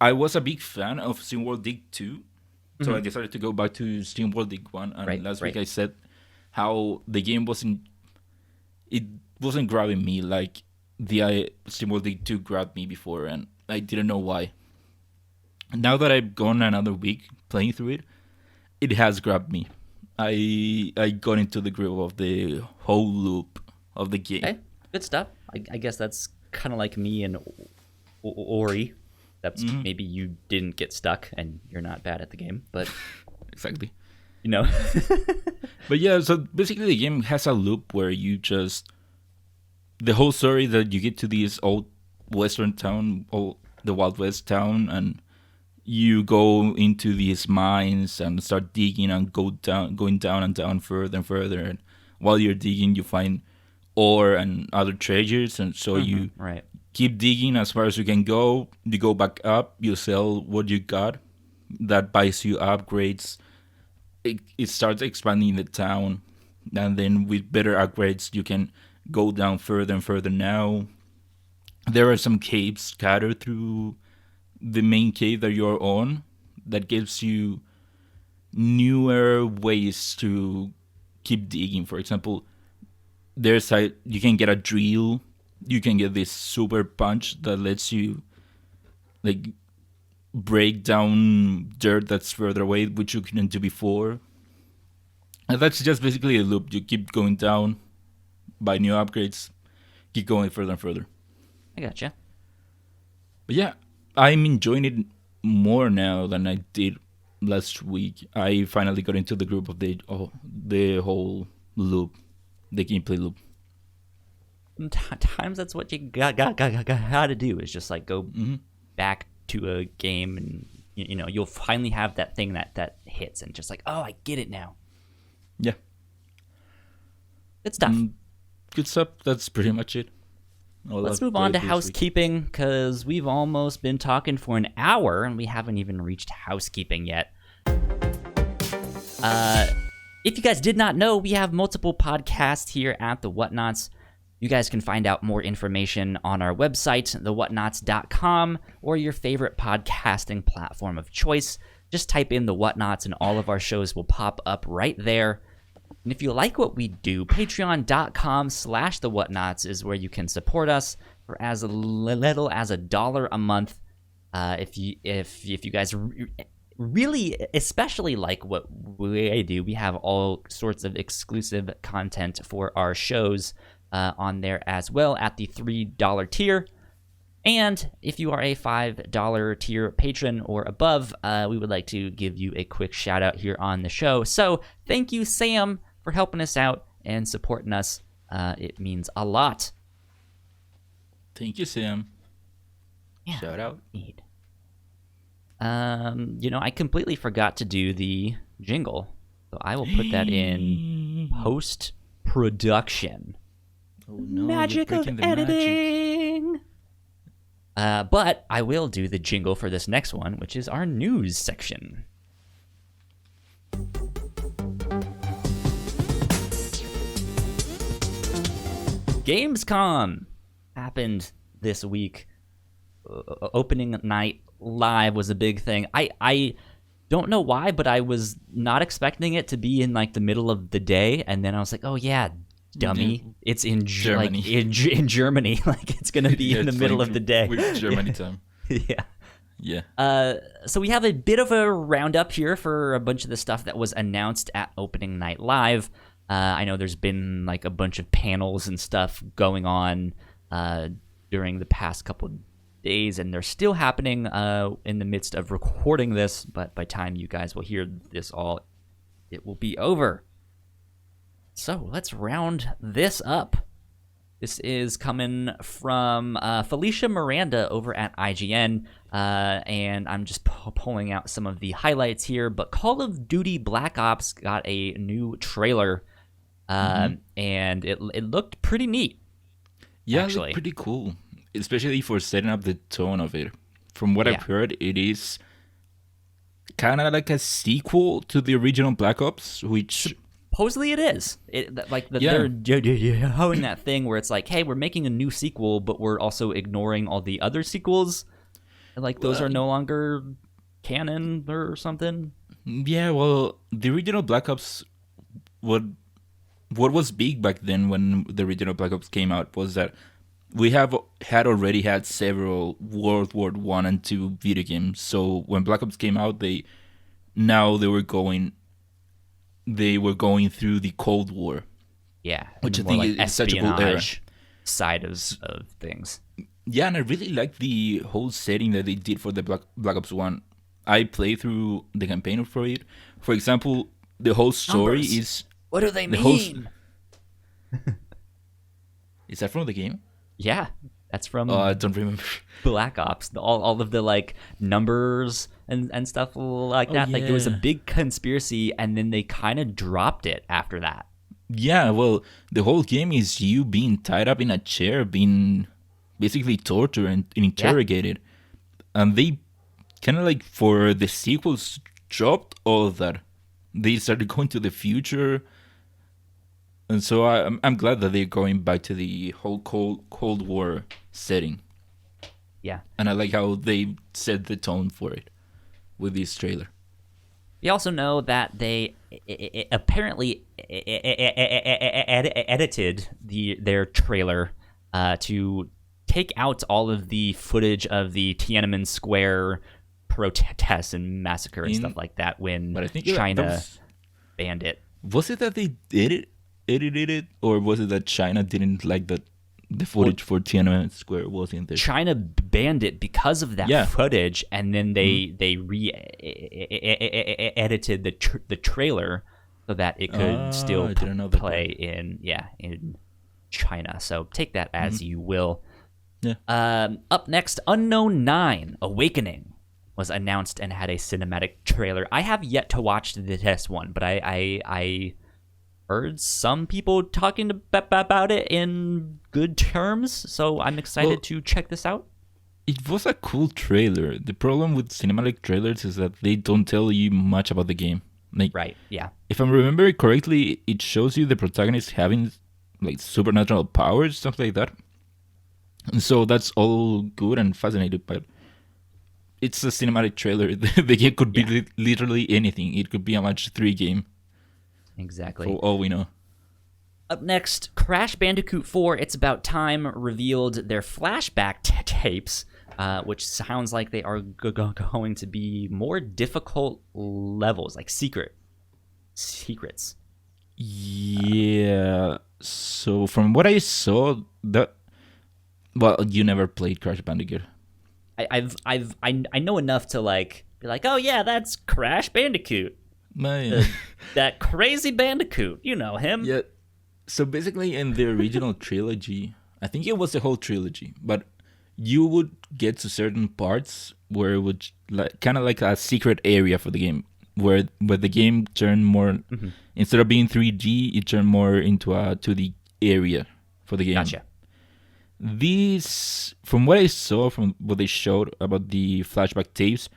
I was a big fan of SteamWorld Dig 2, so I decided to go back to SteamWorld Dig 1, and last week I said how the game wasn't grabbing me like the SteamWorld Dig 2 grabbed me before, and I didn't know why. Now that I've gone another week playing through it, it has grabbed me. I got into the grip of the whole loop of the game. Okay, good stuff. I guess that's kind of like me and Ori. That's maybe you didn't get stuck and you're not bad at the game, but exactly. But yeah, so basically the game has a loop where you just the whole story that you get to this old western town, the Wild West town, and you go into these mines and start digging and going down and down further and further. And while you're digging, you find ore and other treasures, and so you keep digging as far as you can go. You go back up, you sell what you got, that buys you upgrades. It starts expanding the town, and then with better upgrades, you can go down further and further. Now there are some caves scattered through the main cave that you're on that gives you newer ways to keep digging. For example, you can get a drill, you can get this super punch that lets you like break down dirt that's further away, which you couldn't do before. And that's just basically a loop. You keep going down, buy new upgrades, keep going further and further. I gotcha. But yeah, I'm enjoying it more now than I did last week. I finally got into the group of the whole loop, the gameplay loop. Times that's what you got to do is just like go back to a game, and you'll finally have that thing that hits, and just like, oh, I get it now. Yeah. Good stuff. Good stuff. That's pretty much it. Let's move on to housekeeping, because we've almost been talking for an hour and we haven't even reached housekeeping yet. If you guys did not know, we have multiple podcasts here at the Whatnauts. You guys can find out more information on our website, thewhatnauts.com, or your favorite podcasting platform of choice. Just type in the Whatnauts and all of our shows will pop up right there. And if you like what we do, patreon.com/thewhatnauts is where you can support us for as little as $1 a month. If you guys really especially like what we do, we have all sorts of exclusive content for our shows on there as well at the $3 tier. And if you are a $5 tier patron or above, we would like to give you a quick shout out here on the show. So thank you, Sam, for helping us out and supporting us. It means a lot. Thank you, Sam. Yeah, shout out. I completely forgot to do the jingle, so I will put that in post-production. Oh no, magic of editing. But I will do the jingle for this next one, which is our news section. Gamescom happened this week. Opening night live was a big thing. I don't know why, but I was not expecting it to be in like the middle of the day, and then I was like, oh yeah, dummy, it's in Germany. Like in Germany, like it's gonna be in the middle of the day. With Germany time. Yeah. So we have a bit of a roundup here for a bunch of the stuff that was announced at opening night live. I know there's been like a bunch of panels and stuff going on during the past couple of days, and they're still happening in the midst of recording this, but by the time you guys will hear this all, it will be over. So let's round this up. This is coming from Felicia Miranda over at IGN, and I'm just pulling out some of the highlights here, but Call of Duty Black Ops got a new trailer, and it looked pretty neat. Yeah, actually. It looked pretty cool, especially for setting up the tone of it. From what I've heard, it is kind of like a sequel to the original Black Ops, which... Supposedly it is. They're holding that thing where it's like, hey, we're making a new sequel, but we're also ignoring all the other sequels. And like those are no longer canon or something. Yeah, well, the original Black Ops, what was big back then when the original Black Ops came out was that we had already had several World War I and II video games. So when Black Ops came out, they were going through the Cold War. Yeah, which I think like is such a cool era. Side of things. Yeah, and I really like the whole setting that they did for the Black Ops 1. I played through the campaign for it. For example, the whole story Numbers. is What do they the whole. mean? Is that from the game? Yeah, that's from Oh, I don't remember. Black Ops. All of the like numbers and stuff like that. Like there was a Yeah. big conspiracy, and then they kind of dropped it after that. Yeah, well, the whole game is you being tied up in a chair, being basically tortured and interrogated. And they kind of like for the sequels dropped all of that. They started going to the future. And so I'm glad that they're going back to the whole Cold War setting. Yeah. And I like how they set the tone for it with this trailer. We also know that they apparently edited their trailer to take out all of the footage of the Tiananmen Square protests and massacre and stuff like that when But I think China banned it. Was it that they edited it, or was it that China didn't like that the footage for Tiananmen Square was in there? China banned it because of that footage, and then they edited the trailer so that it could still play in China. So take that as you will. Yeah. Up next, Unknown 9 Awakening was announced and had a cinematic trailer. I have yet to watch the test one, but I heard some people talking about it in good terms, so I'm excited to check this out. It was a cool trailer. The problem with cinematic trailers is that they don't tell you much about the game. Like, right, yeah. If I remember correctly, it shows you the protagonist having like supernatural powers, something like that. And so that's all good and fascinating, but it's a cinematic trailer. The game could be literally anything. It could be a match 3 game. Exactly. For all we know. Up next, Crash Bandicoot 4, It's About Time, revealed their flashback tapes, which sounds like they are going to be more difficult levels, like secrets. Yeah. So from what I saw, well, you never played Crash Bandicoot. I know enough to like be like, oh yeah, that's Crash Bandicoot. That crazy Bandicoot, you know him. Yeah. So basically, in the original trilogy, I think it was the whole trilogy, but you would get to certain parts where it would kind of like a secret area for the game, where the game turned more instead of being 3D, it turned more into a 2D area for the game. Gotcha. These, from what I saw, from what they showed about the flashback tapes,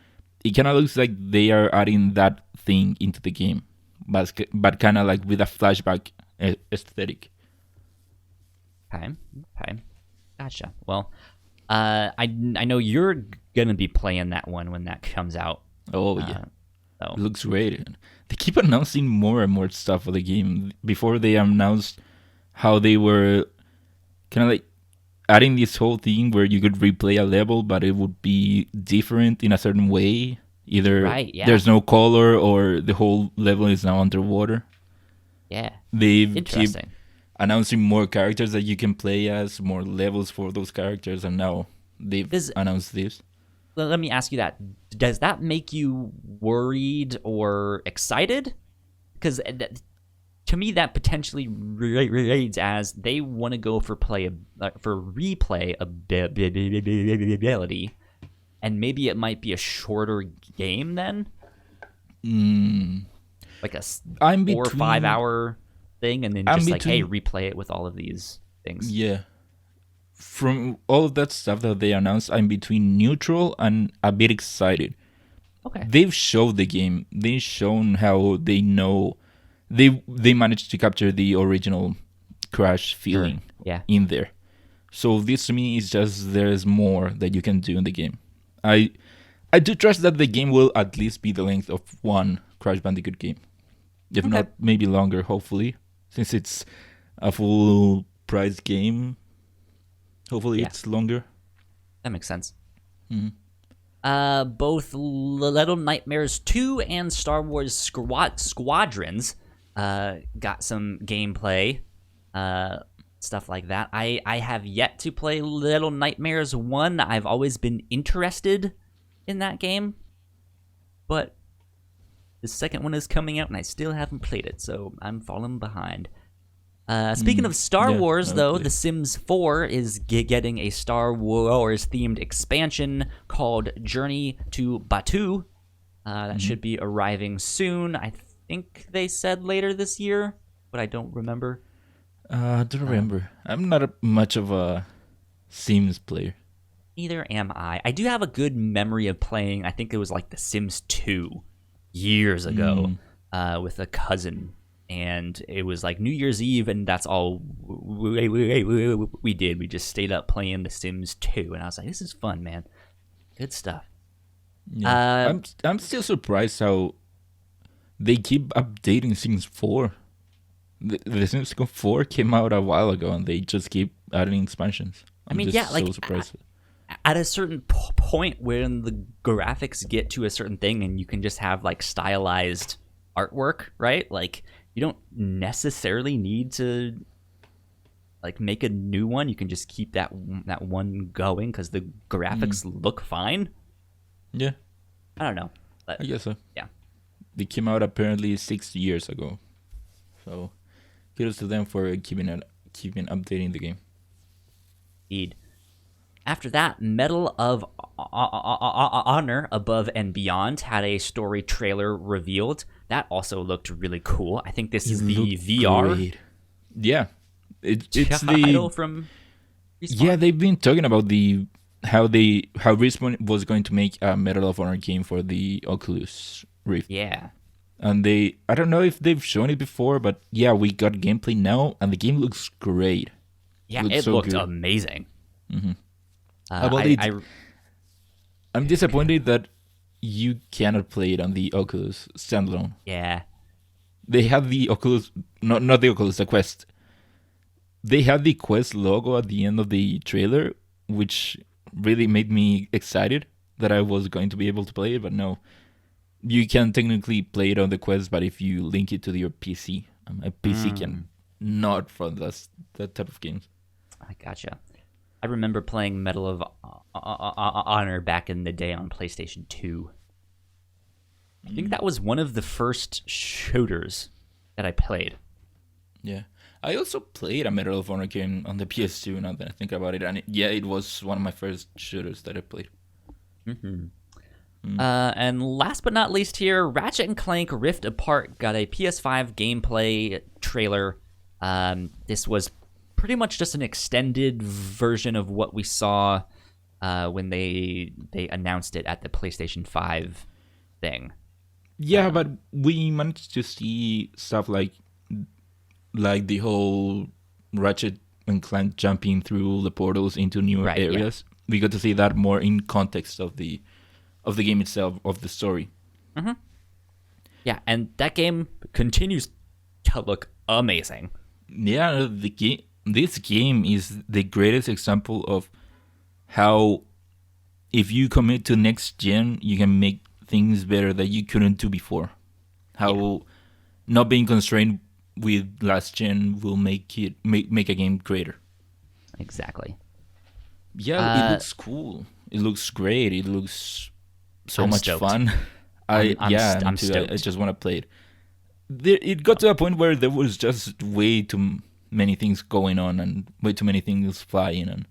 it kind of looks like they are adding that thing into the game, but kind of like with a flashback aesthetic. Okay. Gotcha. Well, I know you're gonna be playing that one when that comes out. Oh yeah, so. It looks great. They keep announcing more and more stuff for the game. Before they announced how they were kind of like adding this whole thing where you could replay a level, but it would be different in a certain way. Either there's no color or the whole level is now underwater. Yeah. They keep announcing more characters that you can play as, more levels for those characters, and now they've announced this. Let me ask you that. Does that make you worried or excited? Because to me, that potentially reads as they want to go for replay ability, and maybe it might be a shorter game then. Like a 4 or 5 hour thing, and then just like, hey, replay it with all of these things. Yeah. From all of that stuff that they announced, I'm between neutral and a bit excited. Okay. They've showed the game. They've shown how they know. They managed to capture the original Crash feeling in there. So this to me is just there's more that you can do in the game. I do trust that the game will at least be the length of one Crash Bandicoot game. If not, maybe longer, hopefully. Since it's a full price game, hopefully it's longer. That makes sense. Mm-hmm. Both Little Nightmares 2 and Star Wars Squadrons got some gameplay. stuff like that. I have yet to play Little Nightmares 1. I've always been interested in that game, but the second one is coming out and I still haven't played it, so I'm falling behind. Speaking of Star Wars, though, The Sims 4 is getting a Star Wars-themed expansion called Journey to Batuu. That should be arriving soon. I think they said later this year, but I don't remember. I don't remember. I'm not much of a Sims player. Neither am I. I do have a good memory of playing, I think it was like The Sims 2 years ago with a cousin. And it was like New Year's Eve, and that's all we did. We just stayed up playing The Sims 2, and I was like, "This is fun, man. Good stuff." Yeah. I'm still surprised how they keep updating Sims 4. The Sims 4 came out a while ago, and they just keep adding expansions. I'm so surprised. At a certain point when the graphics get to a certain thing, and you can just have like stylized artwork, right? Like, you don't necessarily need to like make a new one. You can just keep that one going because the graphics look fine. Yeah, I don't know. But, I guess so. Yeah, they came out apparently 6 years ago, so kudos to them for keeping updating the game. Indeed. After that, Medal of Honor Above and Beyond had a story trailer revealed. That also looked really cool. I think this is the VR. Great. Yeah, it's title from Respawn. Yeah, they've been talking about how Respawn was going to make a Medal of Honor game for the Oculus Rift. Yeah. And I don't know if they've shown it before, but yeah, we got gameplay now, and the game looks great. Yeah, it looked amazing. Mm-hmm. I'm disappointed that you cannot play it on the Oculus standalone. Yeah. They had the Oculus, not the Oculus, the Quest. They had the Quest logo at the end of the trailer, which really made me excited that I was going to be able to play it, but no. You can technically play it on the Quest, but if you link it to your PC, a PC can not for that type of games. I gotcha. I remember playing Medal of Honor back in the day on PlayStation 2. I think that was one of the first shooters that I played. Yeah. I also played a Medal of Honor game on the PS2, now that I think about it. And it was one of my first shooters that I played. And last but not least here, Ratchet & Clank Rift Apart got a PS5 gameplay trailer. This was pretty much just an extended version of what we saw when they announced it at the PlayStation 5 thing. Yeah, but we managed to see stuff like the whole Ratchet and Clank jumping through the portals into new areas. Yeah. We got to see that more in context of the game itself, of the story. Mm-hmm. Yeah, and that game continues to look amazing. Yeah, this game is the greatest example of how if you commit to next gen, you can make things better that you couldn't do before. How not being constrained with last gen will make a game greater. Exactly. Yeah, it looks cool. It looks great. It looks so much stoked. Fun. I'm stoked. I just want to play it. It got to a point where there was just way too many things going on and way too many things flying and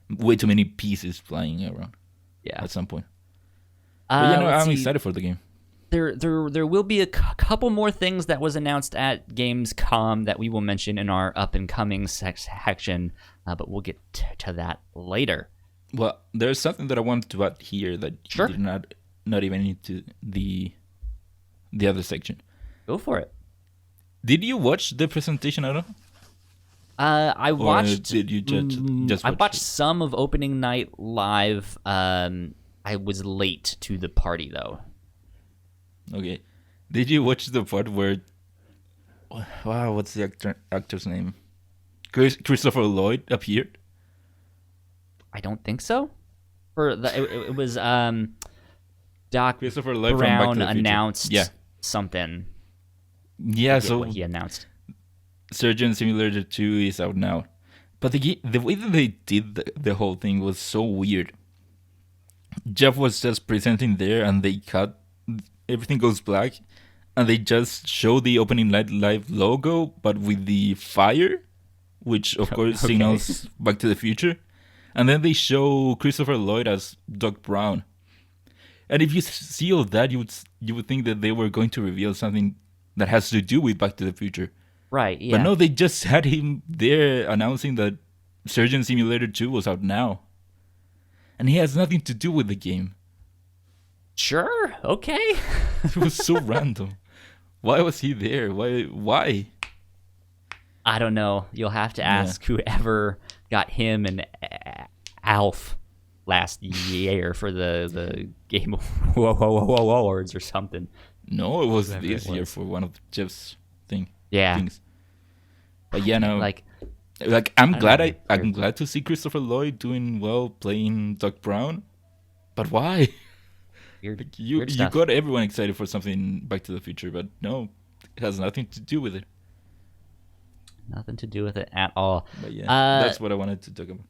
way too many pieces flying around. Yeah, at some point. But I'm excited for the game. There will be a couple more things that was announced at Gamescom that we will mention in our up and coming section, but we'll get to that later. Well, there's something that I wanted to add here that you did not even into the other section. Go for it. Did you watch the presentation at all? I watched. Or did you just watch I watched some of opening night live. I was late to the party though. Okay. Did you watch the part where? Wow, what's the actor's name? Christopher Lloyd appeared. I don't think so. It was Doc Christopher Lloyd Brown announced something. Yeah, so what he announced. Surgeon Simulator 2 is out now. But the way that they did the whole thing was so weird. Jeff was just presenting there, and they cut. Everything goes black, and they just show the opening night live logo, but with the fire, which of course signals Back to the Future. And then they show Christopher Lloyd as Doc Brown. And if you see all that, you would think that they were going to reveal something that has to do with Back to the Future. Right, yeah. But no, they just had him there announcing that Surgeon Simulator 2 was out now. And he has nothing to do with the game. Sure, okay. It was so random. Why was he there? Why? I don't know. You'll have to ask whoever got him and Alf last year for the Game Awards or something. No, it was this year for one of Jeff's things. But yeah, no. Like I'm glad to see Christopher Lloyd doing well playing Doc Brown. But why? Weird, you got everyone excited for something Back to the Future, but no, it has nothing to do with it. Nothing to do with it at all. But yeah, that's what I wanted to talk about.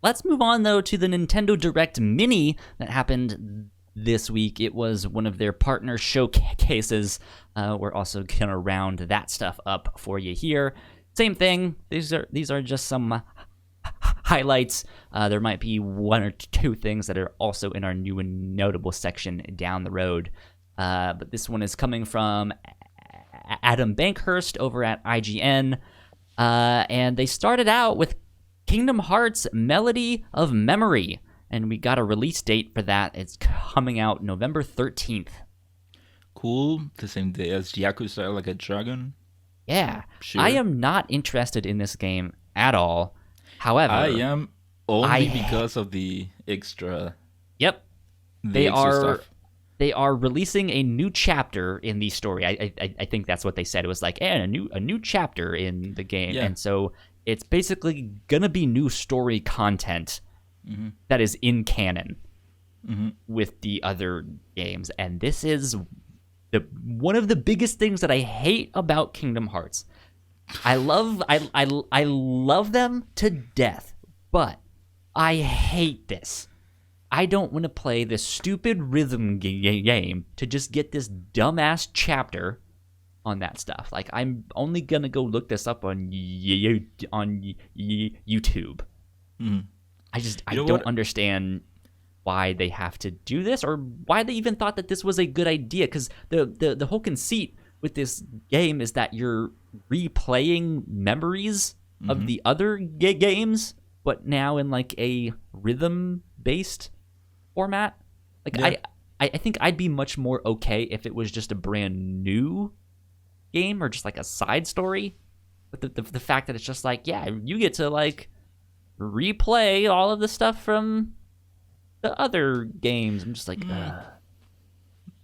Let's move on, though, to the Nintendo Direct Mini that happened this week. It was one of their partner showcases. We're also going to round that stuff up for you here. Same thing. These are just some highlights. There might be one or two things that are also in our new and notable section down the road. But this one is coming from Adam Bankhurst over at IGN. And they started out with Kingdom Hearts Melody of Memory. And we got a release date for that. It's coming out November 13th. Cool. The same day as Yakuza Like a Dragon. Yeah. Sure. I am not interested in this game at all. However, I am only because of the extra. Yep. They are releasing a new chapter in the story. I think that's what they said. It was like, a new chapter in the game. Yeah. And so it's basically gonna be new story content that is in canon with the other games. And this is one of the biggest things that I hate about Kingdom Hearts. I love them to death, but I hate this. I don't want to play this stupid rhythm game to just get this dumbass chapter on that stuff. Like, I'm only gonna go look this up on YouTube. I don't understand why they have to do this, or why they even thought that this was a good idea. Because the whole conceit with this game is that you're replaying memories of the other games, but now in like a rhythm-based format. Like, yeah. I think I'd be much more okay if it was just a brand new game or just like a side story. But the fact that it's just like, yeah, you get to like replay all of the stuff from the other games. I'm just like, I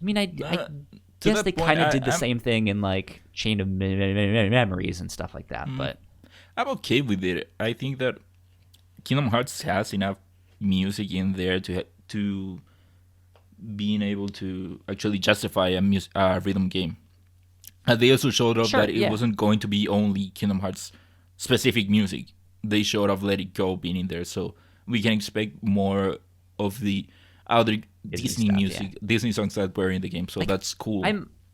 mean, I guess they kind of did the same thing in like Chain of Memories and stuff like that. But I'm okay with it. I think that Kingdom Hearts has enough music in there to being able to actually justify a rhythm game. And they also showed off that it wasn't going to be only Kingdom Hearts specific music. They showed off Let It Go being in there, so we can expect more of the other Disney stuff, music, Disney songs that were in the game. So like, that's cool.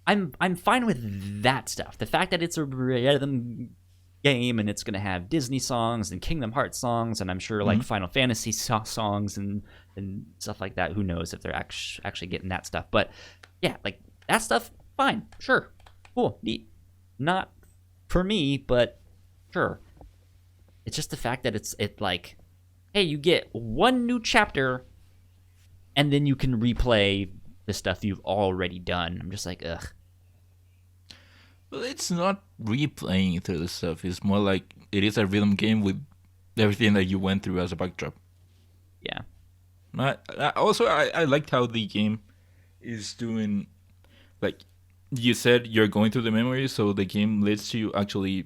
I'm fine with that stuff. The fact that it's a rhythm game and it's going to have Disney songs and Kingdom Hearts songs, and I'm sure like Final Fantasy songs and stuff like that. Who knows if they're actually getting that stuff? But yeah, like that stuff, fine, sure, cool, neat. Not for me, but sure. It's just the fact that it's like, hey, you get one new chapter, and then you can replay the stuff you've already done. I'm just like, ugh. Well, it's not replaying through the stuff. It's more like it is a rhythm game with everything that you went through as a backdrop. Yeah. I liked how the game is doing, like you said, you're going through the memories, so the game lets you actually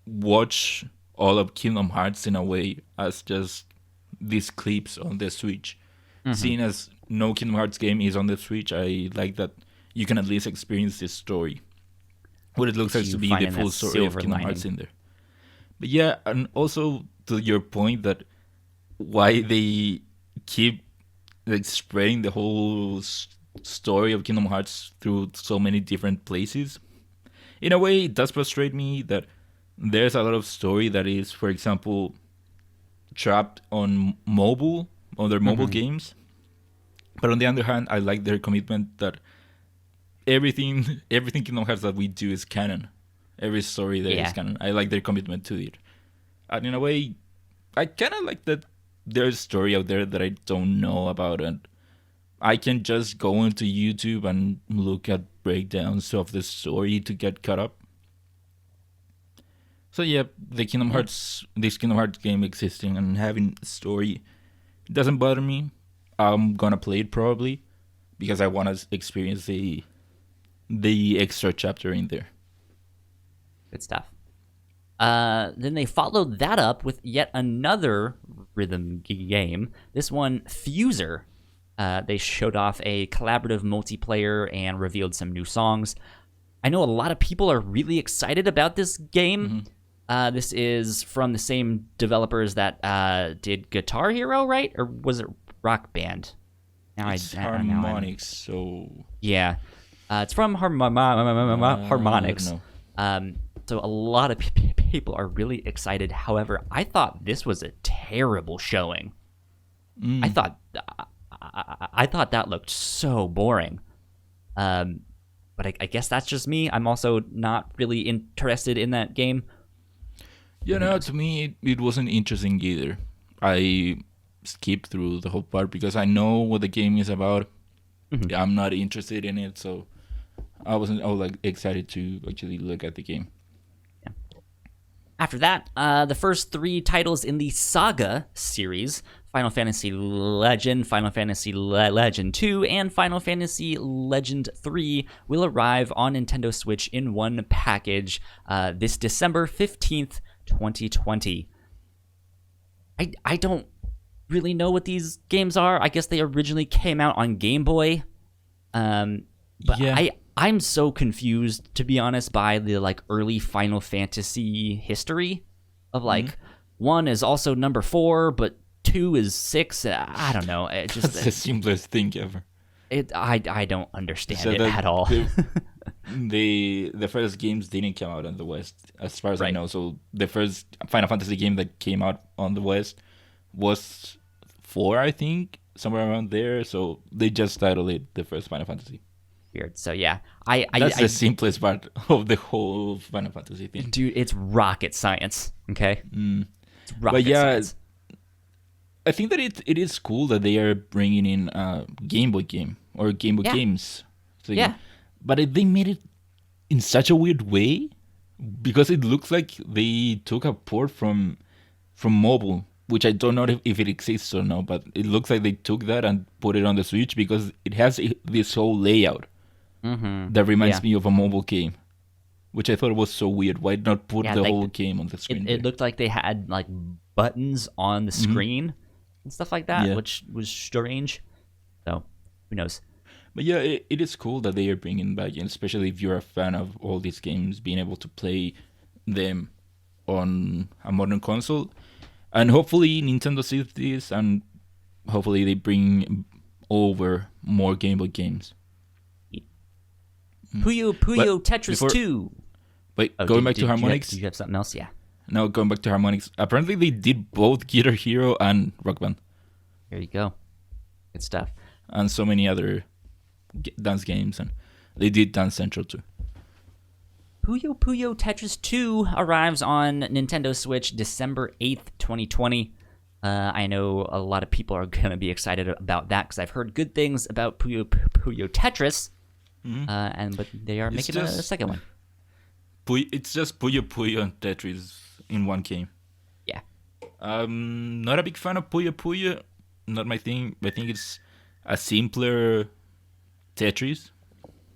watch all of Kingdom Hearts in a way as just these clips on the Switch. Seeing as no Kingdom Hearts game is on the Switch, I like that you can at least experience this story. What it looks like to be the full story of Kingdom Hearts in there. But yeah, and also to your point that why they keep like spreading the whole story of Kingdom Hearts through so many different places. In a way, it does frustrate me that there's a lot of story that is, for example, trapped on their mobile games. But on the other hand, I like their commitment that everything Kingdom Hearts that we do is canon. Every story there is canon. I like their commitment to it. And in a way, I kind of like that there's a story out there that I don't know about, and I can just go into YouTube and look at breakdowns of the story to get caught up. So yeah, this Kingdom Hearts game existing and having a story doesn't bother me. I'm gonna play it probably because I want to experience the extra chapter in there. Good stuff. Then they followed that up with yet another rhythm game. This one, Fuser. They showed off a collaborative multiplayer and revealed some new songs. I know a lot of people are really excited about this game. This is from the same developers that did Guitar Hero, right? Or was it Rock Band? It's Harmonix, so... Yeah. It's from Harmonix. So a lot of people are really excited. However, I thought this was a terrible showing. I thought that looked so boring. But I guess that's just me. I'm also not really interested in that game. Yeah, no, to me, it wasn't interesting either. I skipped through the whole part because I know what the game is about. I'm not interested in it, so I was excited to actually look at the game. Yeah. After that, the first 3 titles in the Saga series, Final Fantasy Legend, Final Fantasy Legend 2, and Final Fantasy Legend 3 will arrive on Nintendo Switch in one package this December 15th, 2020. I don't really know what these games are. I guess they originally came out on Game Boy. But yeah. I'm so confused, to be honest, by the early Final Fantasy history of 1 is also number 4, but 2 is 6. I don't know. It just that's the simplest thing ever. I don't understand it at all. The first games didn't come out in the West, as far as I know. So the first Final Fantasy game that came out on the West was 4, I think, somewhere around there. So they just titled it the first Final Fantasy. Weird. So yeah, that's the simplest part of the whole Final Fantasy thing. Dude, it's rocket science. Okay. It's rocket science. I think that it is cool that they are bringing in a Game Boy game or Game Boy games. So, but they made it in such a weird way because it looks like they took a port from mobile, which I don't know if it exists or not, but it looks like they took that and put it on the Switch because it has this whole layout that reminds me of a mobile game, which I thought was so weird. Why not put the whole game on the screen? It looked like they had buttons on the screen and stuff like that, which was strange. So who knows? But yeah, it is cool that they are bringing back, and especially if you're a fan of all these games, being able to play them on a modern console. And hopefully Nintendo sees this, and hopefully they bring over more Game Boy games. Puyo Tetris 2. Wait, going back to Harmonix? Do you have something else? Yeah. No, going back to Harmonix. Apparently they did both Guitar Hero and Rock Band. There you go. Good stuff. And so many other dance games, and they did Dance Central too. Puyo Tetris 2 arrives on Nintendo Switch December 8th, 2020. I know a lot of people are going to be excited about that because I've heard good things about Puyo Tetris, but they are making a second one. It's just Puyo and Tetris in one game. Yeah. Not a big fan of Puyo. Not my thing. I think it's a simpler Tetris.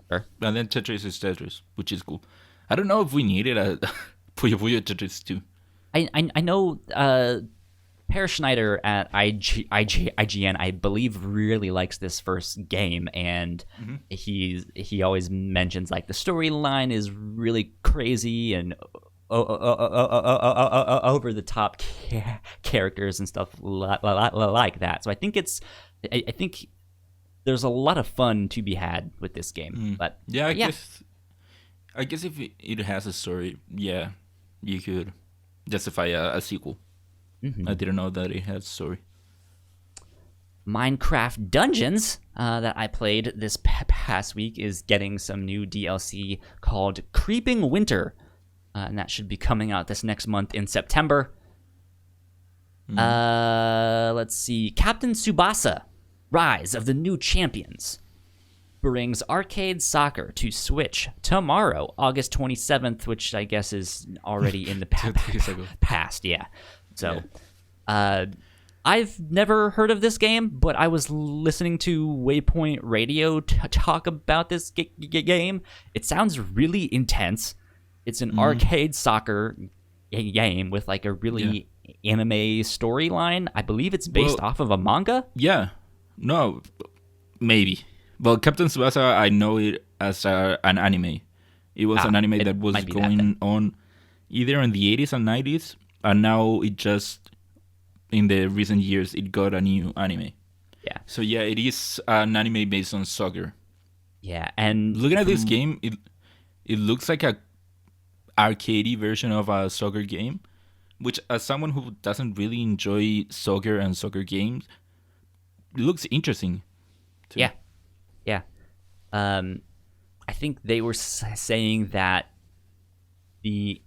Sure. And then Tetris is Tetris, which is cool. I don't know if we needed a Puyo Tetris 2. I know Per Schneider at IGN, I believe, really likes this first game, and he always mentions the storyline is really crazy and over the top characters and stuff like that. So I think I think there's a lot of fun to be had with this game. But yeah, I guess if it has a story, yeah, you could justify a sequel. I didn't know that it had a story. Minecraft Dungeons that I played this past week is getting some new DLC called Creeping Winter, and that should be coming out this next month in September. Let's see. Captain Tsubasa, Rise of the New Champions, brings arcade soccer to Switch tomorrow, August 27th, which I guess is already in the past. Yeah. So, I've never heard of this game, but I was listening to Waypoint Radio talk about this game. It sounds really intense. It's an arcade soccer game with like a really anime storyline. I believe it's based off of a manga. Yeah. No, maybe. Well, Captain Tsubasa, I know it as an anime. It was an anime that was going on either in the 80s and 90s, and now it just, in the recent years, it got a new anime. Yeah. So yeah, it is an anime based on soccer. Yeah, and looking at this game, it looks like a arcadey version of a soccer game, which, as someone who doesn't really enjoy soccer and soccer games, it looks interesting too. Yeah. I think they were saying that the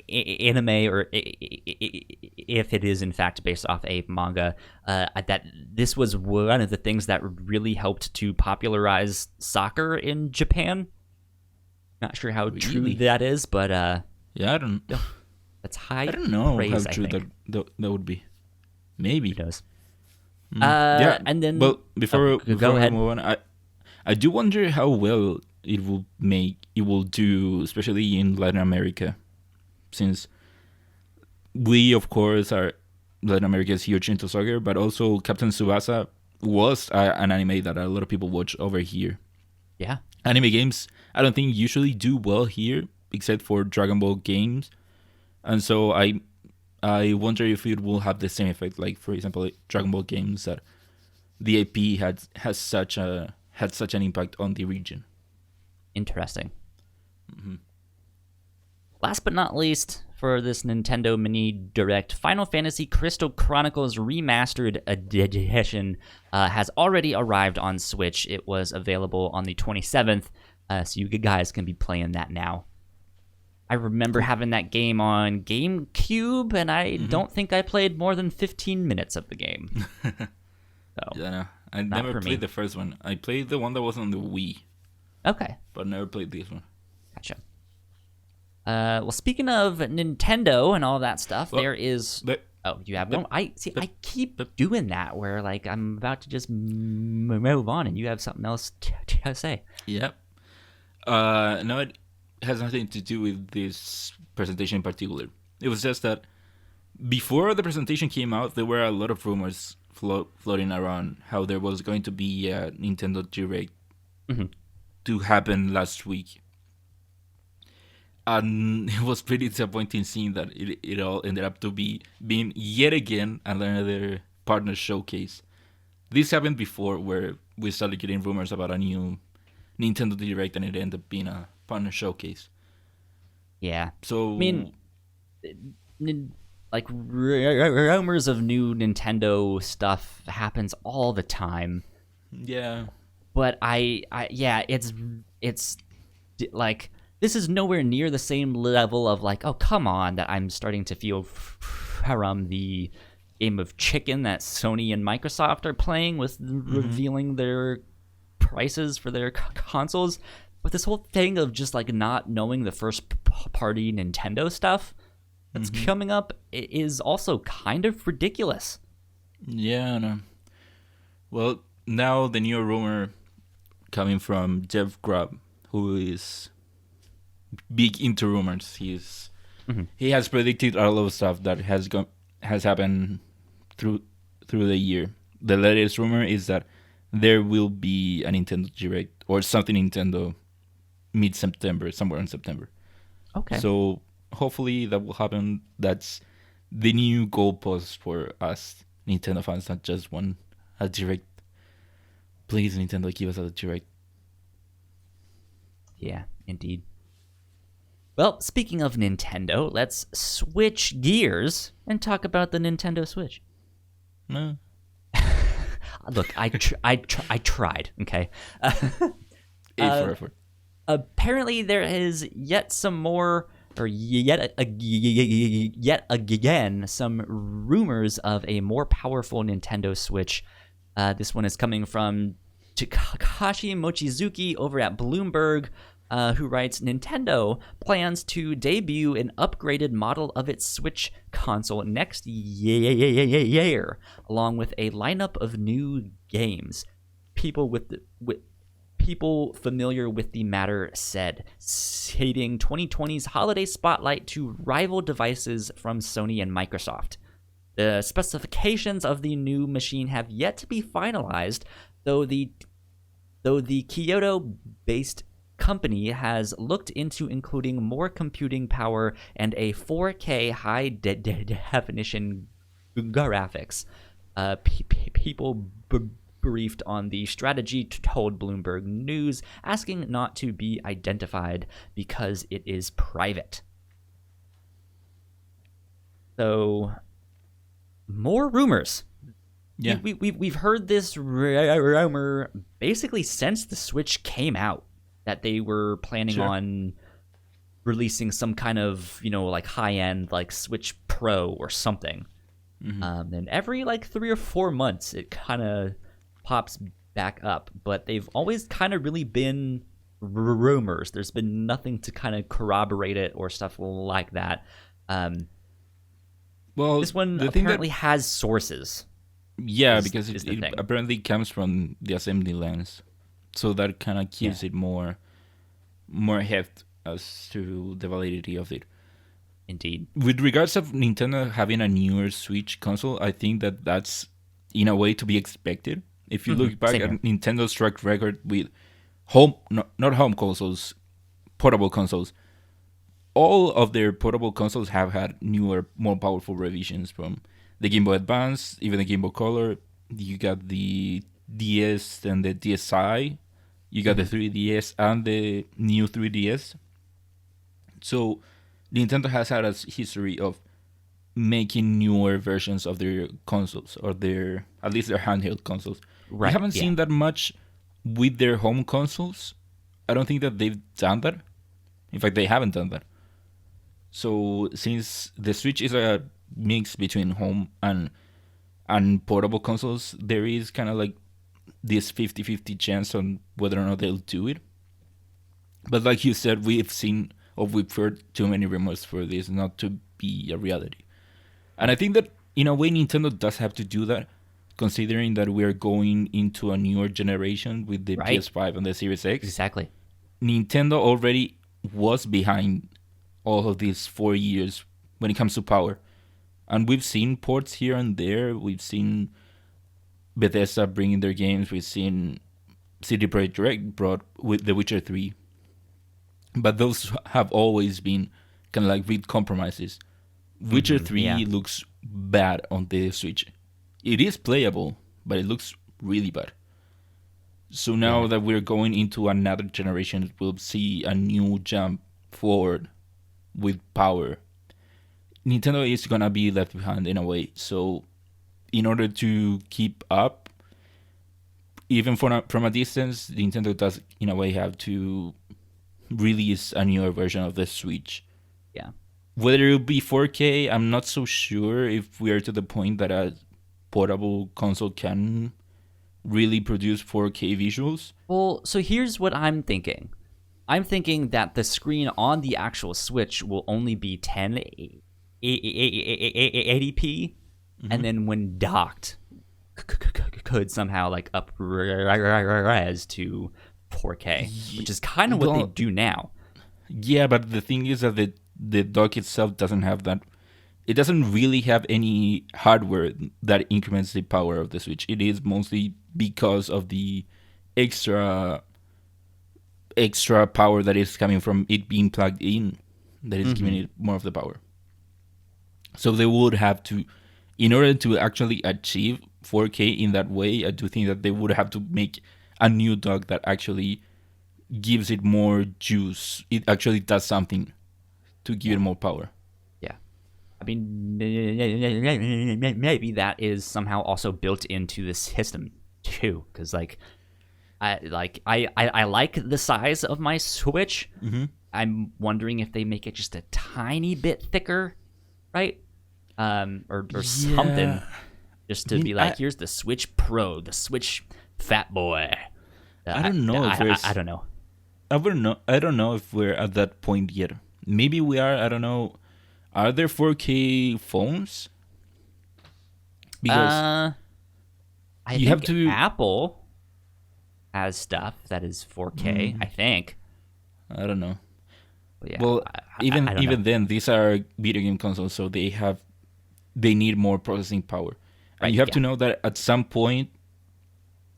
anime, or if it is in fact based off a manga, that this was one of the things that really helped to popularize soccer in Japan. Not sure how true that is, but yeah, I don't. That's high. I don't know praise, how true that would be. Maybe. Who knows? Yeah, and then before we go ahead. move on, I do wonder how well it will do, especially in Latin America, since we, of course, Latin America is huge into soccer, but also Captain Tsubasa was an anime that a lot of people watch over here. Yeah. Anime games, I don't think usually do well here, except for Dragon Ball games. And so I wonder if it will have the same effect, like, for example, Dragon Ball games, that the IP had such an impact on the region. Interesting. Last but not least, for this Nintendo Mini Direct, Final Fantasy Crystal Chronicles Remastered Edition has already arrived on Switch. It was available on the 27th, so you guys can be playing that now. I remember having that game on GameCube, and I don't think I played more than 15 minutes of the game. So, yeah, no, I never played the first one. I played the one that was on the Wii. Okay. But never played this one. Gotcha. Well, speaking of Nintendo and all that stuff, there is... Oh, you have one? I keep doing that where, like, I'm about to just move on and you have something else to say. Yep. No, it has nothing to do with this presentation in particular. It was just that before the presentation came out, there were a lot of rumors floating around how there was going to be a Nintendo Direct to happen last week. And it was pretty disappointing seeing that it all ended up to being yet again another partner showcase. This happened before, where we started getting rumors about a new Nintendo Direct and it ended up being a partner showcase. Yeah. So, I mean, like, rumors of new Nintendo stuff happens all the time. Yeah. But yeah, it's like, this is nowhere near the same level of, like, oh, come on, that I'm starting to feel from the game of chicken that Sony and Microsoft are playing with revealing their prices for their consoles. But this whole thing of just, like, not knowing the first-party Nintendo stuff that's coming up is also kind of ridiculous. Yeah, no. Well, now the new rumor coming from Jeff Grubb, who is big into rumors. He has predicted a lot of stuff that has happened through the year. The latest rumor is that there will be a Nintendo Direct or something Nintendo mid-September, somewhere in September. Okay. So hopefully that will happen. That's the new goalpost for us Nintendo fans, not just a direct. Please, Nintendo, give us a direct. Yeah, indeed. Well, speaking of Nintendo, let's switch gears and talk about the Nintendo Switch. No. Look, I tried. Okay. Forever. Apparently, there is yet again some rumors of a more powerful Nintendo Switch. This one is coming from Takashi Mochizuki over at Bloomberg, who writes, Nintendo plans to debut an upgraded model of its Switch console next year, along with a lineup of new games. People familiar with the matter said, citing 2020's holiday spotlight to rival devices from Sony and Microsoft. The specifications of the new machine have yet to be finalized, though the Kyoto-based company has looked into including more computing power and a 4K high definition graphics. People briefed on the strategy told Bloomberg News, asking not to be identified because it is private. So, more rumors. Yeah, we've heard this rumor basically since the Switch came out, that they were planning on releasing some kind of, like high-end like Switch Pro or something. Mm-hmm. And every like 3 or 4 months, it kind of pops back up, but they've always kind of really been rumors. There's been nothing to kind of corroborate it or stuff like that. Well, this one apparently has sources. Yeah, because it apparently comes from the assembly lines, so that kind of gives it more heft as to the validity of it. Indeed. With regards of Nintendo having a newer Switch console, I think that's in a way to be expected. If you look back at Nintendo's track record with not home consoles, portable consoles, all of their portable consoles have had newer, more powerful revisions from the Game Boy Advance, even the Game Boy Color. You got the DS and the DSi. You got the 3DS and the new 3DS. So Nintendo has had a history of making newer versions of their consoles, or at least their handheld consoles. Right. We haven't seen that much with their home consoles. I don't think that they've done that. In fact, they haven't done that. So since the Switch is a mix between home and portable consoles, there is kind of like this 50-50 chance on whether or not they'll do it. But like you said, we've heard too many rumors for this not to be a reality. And I think that in a way Nintendo does have to do that, considering that we're going into a newer generation with the PS5 and the Series X. Exactly. Nintendo already was behind all of these 4 years when it comes to power. And we've seen ports here and there. We've seen Bethesda bringing their games. We've seen CD Projekt Red brought with The Witcher 3. But those have always been kind of like big compromises. Witcher 3 looks bad on the Switch. It is playable, but it looks really bad. So now that we're going into another generation, we'll see a new jump forward with power. Nintendo is gonna be left behind in a way. So in order to keep up, even from a distance, Nintendo does in a way have to release a newer version of the Switch. Yeah. Whether it will be 4K, I'm not so sure if we are to the point that a portable console can really produce 4K visuals. Well, so here's what I'm thinking. I'm thinking that the screen on the actual Switch will only be 1080p, and then when docked, could somehow like up res to 4K, which is kind of what they do now. Yeah, but the thing is that the dock itself doesn't have that. It doesn't really have any hardware that increments the power of the Switch. It is mostly because of the extra power that is coming from it being plugged in. that is giving it more of the power. So they would have to, in order to actually achieve 4K in that way, I do think that they would have to make a new dock that actually gives it more juice. It actually does something to give it more power. Yeah. I mean, maybe that is somehow also built into the system too, because I like the size of my Switch. I'm wondering if they make it just a tiny bit thicker, right? Or something, just to be like, here's the Switch Pro, the Switch Fat Boy. I don't know. I don't know. I don't know if we're at that point yet. Maybe we are. I don't know. Are there 4K phones? Because I think Apple has stuff that is 4K. I think. I don't know. Yeah, well, even know. Then, these are video game consoles, so they need more processing power. And you have to know that at some point,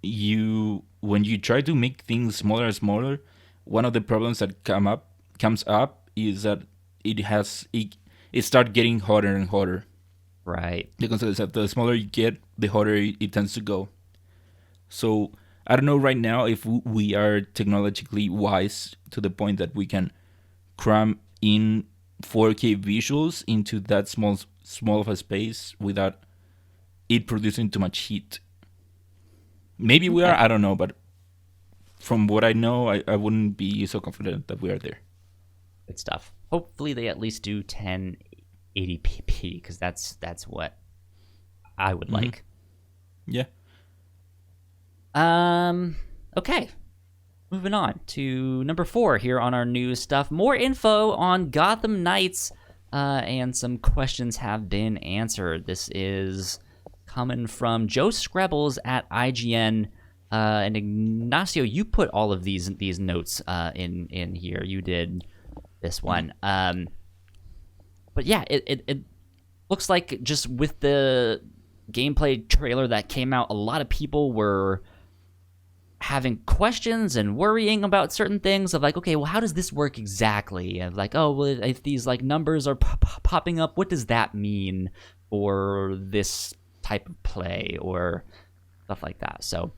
when you try to make things smaller and smaller, one of the problems that comes up is that it starts getting hotter and hotter. Right. Because the smaller you get, the hotter it tends to go. So I don't know right now if we are technologically wise to the point that we can cram in 4K visuals into that small of a space without it producing too much heat. Maybe we are, I don't know, but from what I know, I wouldn't be so confident that we are there. Good stuff. Hopefully they at least do 1080p, because that's what I would like. Yeah. Okay. Moving on to number 4 here on our news stuff. More info on Gotham Knights, and some questions have been answered. This is coming from Joe Screbbles at IGN. And Ignacio, you put all of these notes in here. You did this one. But yeah, it looks like just with the gameplay trailer that came out, a lot of people were having questions and worrying about certain things of like, okay, well, how does this work exactly? And like, oh, well, if these like numbers are popping up, what does that mean for this type of play or stuff like that? So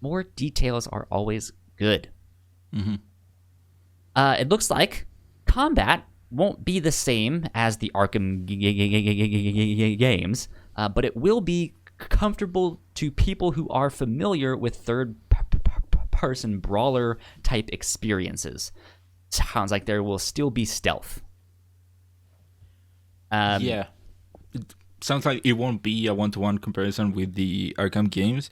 more details are always good. It looks like combat won't be the same as the Arkham games, but it will be comfortable to people who are familiar with third-person brawler type experiences. Sounds like there will still be stealth. Yeah. It sounds like it won't be a one-to-one comparison with the Arkham games,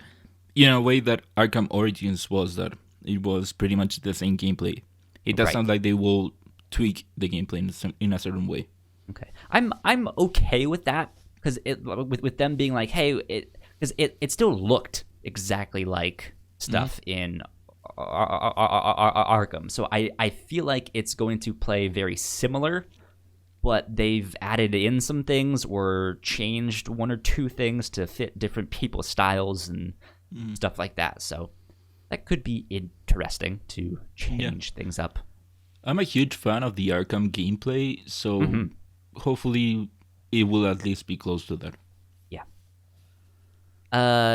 in a way that Arkham Origins was, that it was pretty much the same gameplay. It does sound like they will tweak the gameplay in a certain way. Okay, I'm okay with that, because with them being like, hey, it still looked exactly like stuff in Arkham, so I feel like it's going to play very similar, but they've added in some things or changed one or two things to fit different people's styles and stuff like that. So that could be interesting to change things up. I'm a huge fan of the Arkham gameplay, so hopefully it will at least be close to that. Yeah.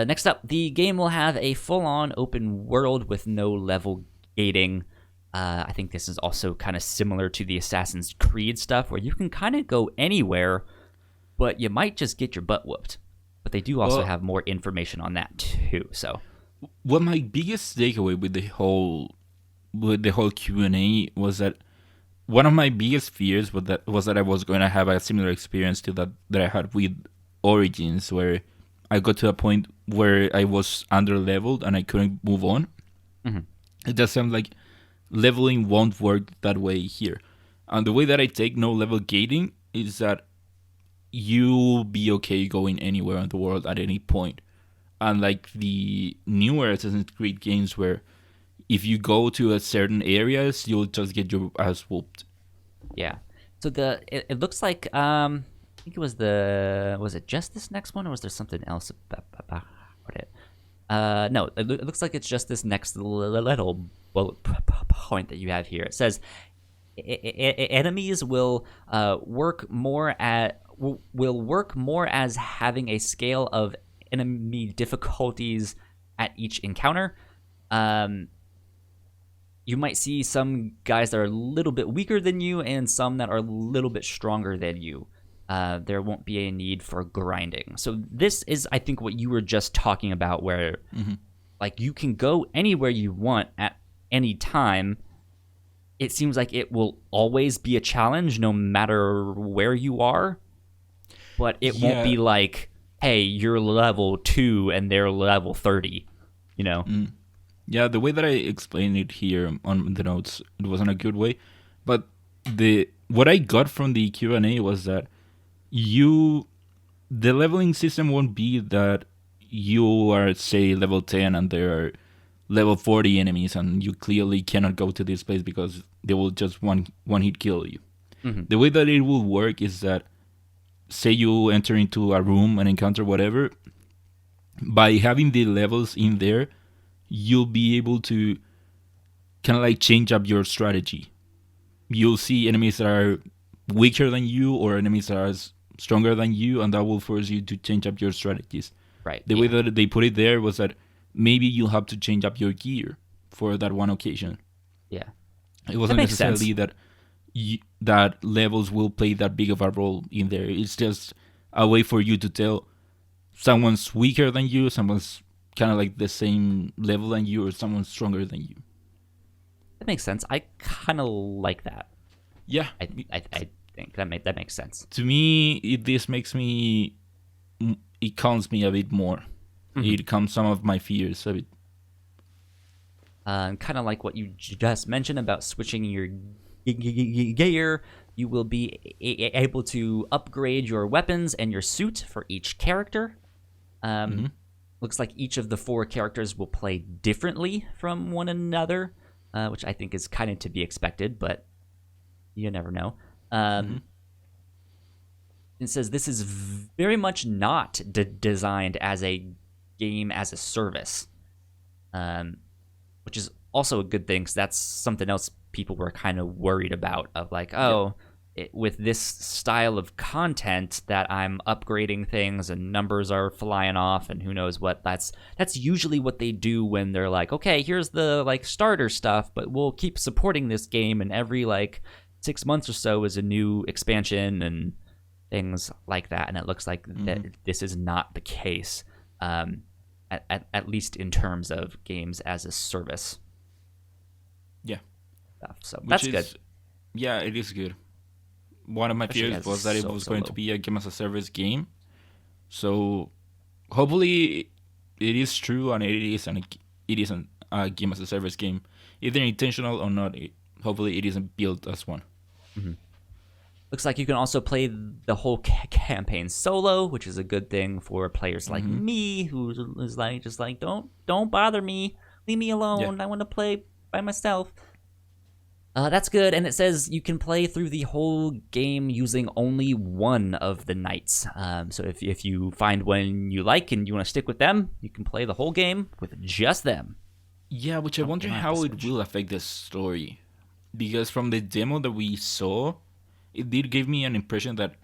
Next up, the game will have a full-on open world with no level gating. I think this is also kind of similar to the Assassin's Creed stuff, where you can kind of go anywhere, but you might just get your butt whooped. But they do also have more information on that too. So, well, my biggest takeaway with the whole Q&A was that one of my biggest fears was that I was going to have a similar experience to that I had with Origins, where I got to a point where I was under-leveled and I couldn't move on. It does sound like leveling won't work that way here. And the way that I take no level gating is that you'll be okay going anywhere in the world at any point. Unlike the newer Assassin's Creed games, where if you go to a certain areas, you'll just get your ass whooped. Yeah. So it looks like I think it was it just this next one, or was there something else about it? No, it looks like it's just this next little bullet point that you have here. It says, enemies will work more as having a scale of enemy difficulties at each encounter. You might see some guys that are a little bit weaker than you and some that are a little bit stronger than you. There won't be a need for grinding. So this is, I think, what you were just talking about, where like you can go anywhere you want at any time. It seems like it will always be a challenge no matter where you are, but it won't be like, hey, you're level 2 and they're level 30, you know? Yeah, the way that I explained it here on the notes, it wasn't a good way, but what I got from the Q&A was that the leveling system won't be that you are, say, level 10 and there are level 40 enemies and you clearly cannot go to this place because they will just one hit kill you. The way that it will work is that, say you enter into a room and encounter whatever, by having the levels in there, you'll be able to kind of like change up your strategy. You'll see enemies that are weaker than you or enemies that are stronger than you, and that will force you to change up your strategies. Right. The way that they put it there was that maybe you'll have to change up your gear for that one occasion. Yeah. It wasn't necessarily that levels will play that big of a role in there. It's just a way for you to tell someone's weaker than you, someone's kind of like the same level than you, or someone's stronger than you. That makes sense. I kind of like that. Yeah. I think that makes sense. To me, this makes me... It calms me a bit more. It calms some of my fears a bit. Kind of like what you just mentioned about switching your gear. You will be able to upgrade your weapons and your suit for each character. Looks like each of the 4 characters will play differently from one another, which I think is kind of to be expected, but you never know. It says this is very much not designed as a game as a service, which is also a good thing, because that's something else people were kind of worried about, of like, with this style of content that I'm upgrading things and numbers are flying off and who knows what. That's usually what they do when they're like, okay, here's the like starter stuff, but we'll keep supporting this game, and every like 6 months or so is a new expansion and things like that. And it looks like that this is not the case, at least in terms of games as a service. Yeah. So that's good. Yeah, it is good. One of my fears was that it was going to be a game as a service game. So hopefully it is true, and it isn't a game as a service game, either intentional or not. Hopefully it isn't built as one. Looks like you can also play the whole campaign solo, which is a good thing for players like me, who is like just like don't bother me, leave me alone. I want to play by myself. That's good, and it says you can play through the whole game using only one of the knights. So if you find one you like and you want to stick with them, you can play the whole game with just them. Yeah, which I wonder how it will affect the story, because from the demo that we saw, it did give me an impression that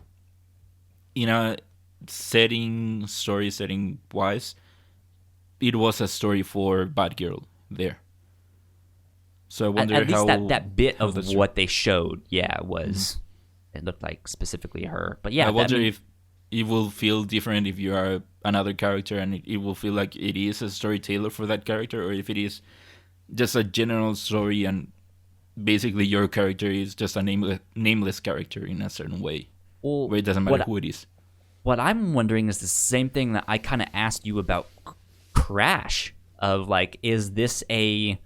in a story setting wise, it was a story for Batgirl there. So I wonder at least how that bit of what they showed, was it looked like specifically her. But yeah, I wonder if it will feel different if you are another character, and it will feel like it is a storyteller for that character, or if it is just a general story and basically your character is just a nameless character in a certain way, where it doesn't matter who it is. What I'm wondering is the same thing that I kind of asked you about Crash, of like, is this a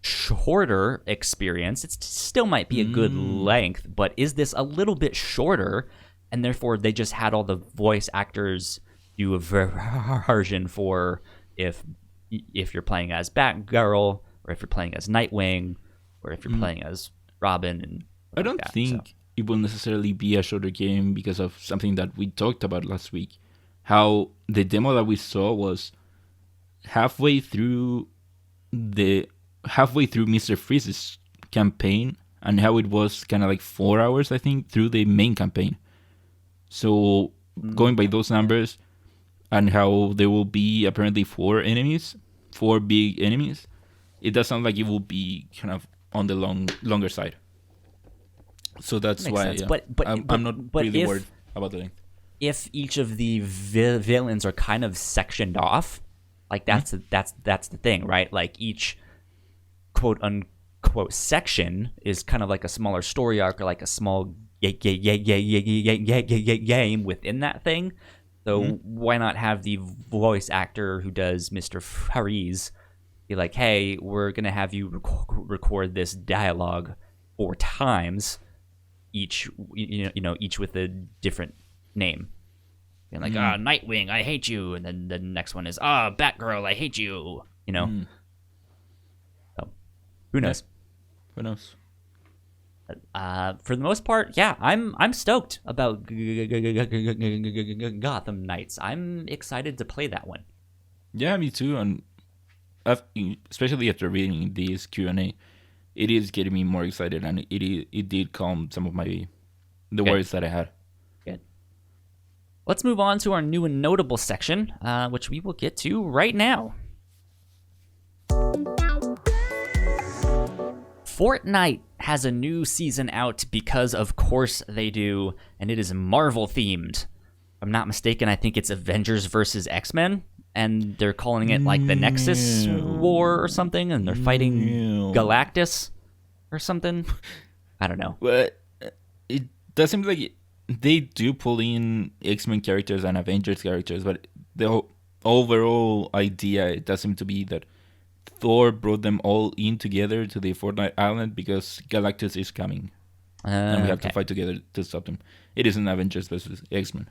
shorter experience? It still might be a good length, but is this a little bit shorter, and therefore they just had all the voice actors do a version for if you're playing as Batgirl, or if you're playing as Nightwing, or if you're playing as Robin? And I don't think it will necessarily be a shorter game, because of something that we talked about last week, how the demo that we saw was halfway through Mr. Freeze's campaign, and how it was kind of like 4 hours, I think, through the main campaign. So going by those numbers and how there will be apparently 4 big enemies, it does sound like it will be kind of on the longer side. So that's why I'm not really worried about the length. If each of the villains are kind of sectioned off, like that's the thing, right? Like each quote unquote section is kind of like a smaller story arc or like a small game within that thing. So why not have the voice actor who does Mr. Freeze be like, hey, we're gonna have you record this dialogue 4 times, each each with a different name. And like, Nightwing, I hate you, and then the next one is, Batgirl, I hate you. So who knows? Who knows? For the most part, yeah, I'm stoked about Gotham Knights. I'm excited to play that one. Yeah, me too. And especially after reading this Q&A, it is getting me more excited, and it did calm some of the worries that I had. Good. Let's move on to our new and notable section, which we will get to right now. Fortnite has a new season out because, of course, they do, and it is Marvel themed. If I'm not mistaken, I think it's Avengers versus X-Men, and they're calling it like the Nexus War or something, and they're fighting Galactus or something. I don't know. But it does seem like they do pull in X-Men characters and Avengers characters, but the overall idea, it does seem to be that Thor brought them all in together to the Fortnite Island because Galactus is coming. And we have to fight together to stop them. It is an Avengers versus X-Men.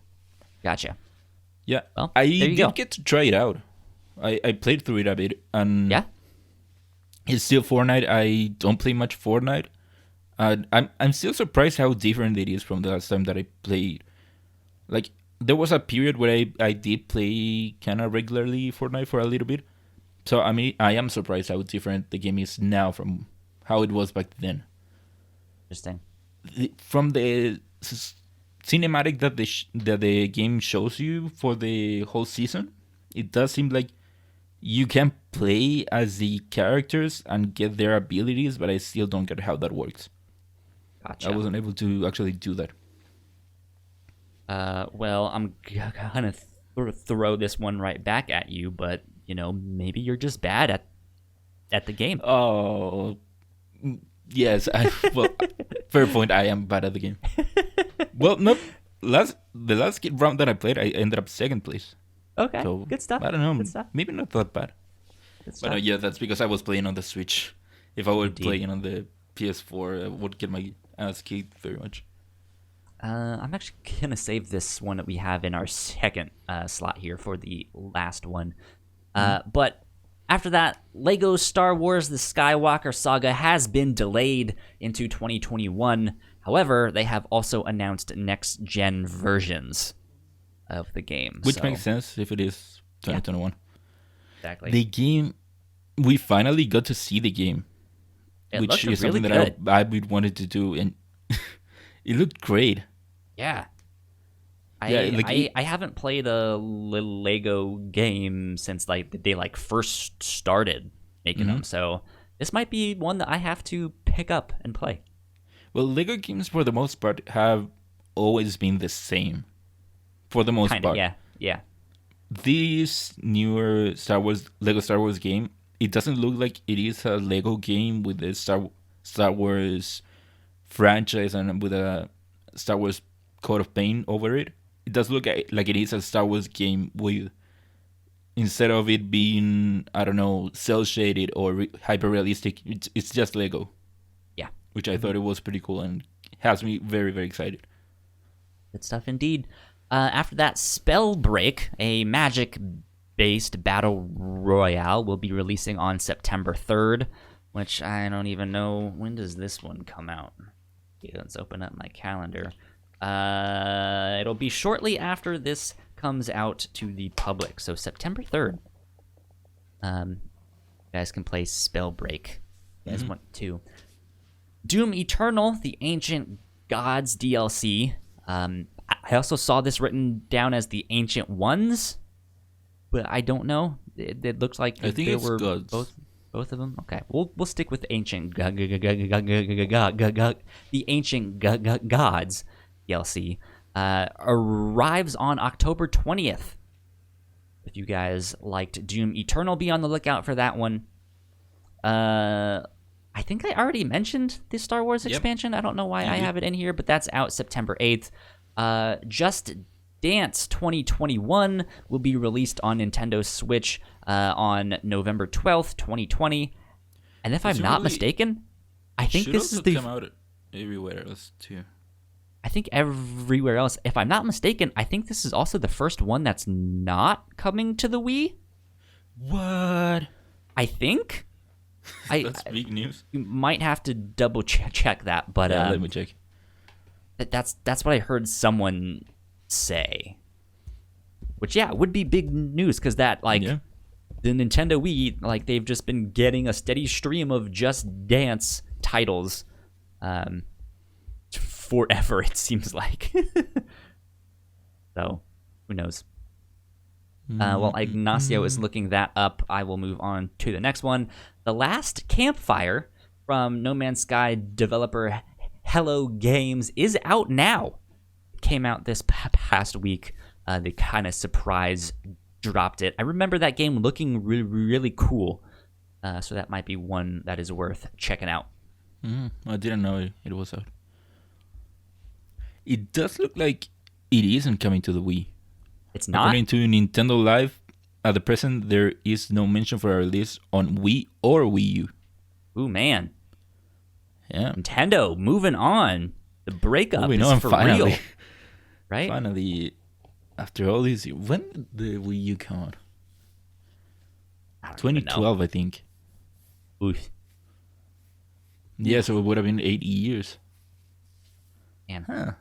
Gotcha. Yeah. Well, I did get to try it out. I played through it a bit. And yeah? It's still Fortnite. I don't play much Fortnite. I'm still surprised how different it is from the last time that I played. Like, there was a period where I did play kind of regularly Fortnite for a little bit. So, I mean, I am surprised how different the game is now from how it was back then. Interesting. From the cinematic that the game shows you for the whole season, it does seem like you can play as the characters and get their abilities, but I still don't get how that works. Gotcha. I wasn't able to actually do that. Well, I'm gonna throw this one right back at you, but maybe you're just bad at the game. Oh, yes. Well, fair point. I am bad at the game. Well, no. The last round that I played, I ended up second place. Okay, so, good stuff. I don't know. Good stuff. Maybe not that bad. But yeah, that's because I was playing on the Switch. If I were playing on the PS4, I would get my ass kicked very much. I'm actually gonna save this one that we have in our second slot here for the last one. But after that, Lego Star Wars The Skywalker Saga has been delayed into 2021. However, they have also announced next-gen versions of the game. Which makes sense if it is 2021. Yeah, exactly. The game, we finally got to see the game. Which is really something good. that I would wanted to do. And it looked great. Yeah. I haven't played a Lego game since they first started making them, so this might be one that I have to pick up and play. Well, Lego games for the most part have always been the same. For the most part. Yeah. This newer Lego Star Wars game, it doesn't look like it is a Lego game with the Star Wars franchise and with a Star Wars coat of paint over it. It does look like it is a Star Wars game with, instead of it being, I don't know, cel-shaded or hyper-realistic, it's just Lego. Yeah. Which I thought it was pretty cool and has me very, very excited. Good stuff indeed. After that, Spellbreak, a magic-based battle royale, will be releasing on September 3rd, which I don't even know. When does this one come out? Okay, let's open up my calendar. It'll be shortly after this comes out to the public, so September 3rd. You guys can play Spellbreak. You guys want to. Doom Eternal, the Ancient Gods DLC. I also saw this written down as the Ancient Ones, but I don't know. It looks like I think they it's were gods. both of them. Okay, we'll stick with the Ancient the Ancient Gods DLC. Arrives on October 20th. If you guys liked Doom Eternal, be on the lookout for that one. I think I already mentioned the Star Wars expansion. I don't know why I have it in here, but that's out September 8th. Just Dance 2021 will be released on Nintendo Switch on November 12th, 2020. And if I'm not mistaken, I think this is the... come out everywhere else too. I think everywhere else. If I'm not mistaken, I think this is also the first one that's not coming to the Wii. What? I think. That's big news. You might have to double check that, but yeah, let me check. That's what I heard someone say. Which would be big news because that the Nintendo Wii, they've just been getting a steady stream of Just Dance titles, forever it seems like. So, who knows? While Ignacio is looking that up, I will move on to the next one. The Last Campfire from No Man's Sky developer Hello Games is out now. It came out this past week. They kind of surprise dropped it. I remember that game looking really cool. So that might be one that is worth checking out. I didn't know it was out. It does look like it isn't coming to the Wii. It's not? According to Nintendo Live, at the present, there is no mention for a release on Wii or Wii U. Ooh, man. Yeah. Nintendo, moving on. The breakup is for finally. real. Right? Finally, after all these years. When did the Wii U come out? 2012, I think. Oof. Yeah, so it would have been 8 years. Man. Huh.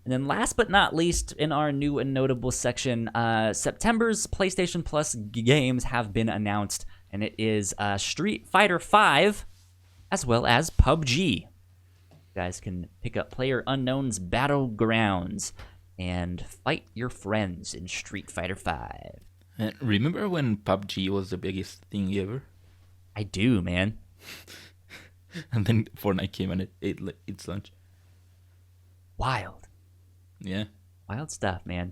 And then last but not least, in our new and notable section, September's PlayStation Plus games have been announced, and it is Street Fighter V, as well as PUBG. You guys can pick up PlayerUnknown's Battlegrounds and fight your friends in Street Fighter V. And remember when PUBG was the biggest thing ever? I do, man. And then Fortnite came and it ate its lunch. Wild. Yeah. Wild stuff, man.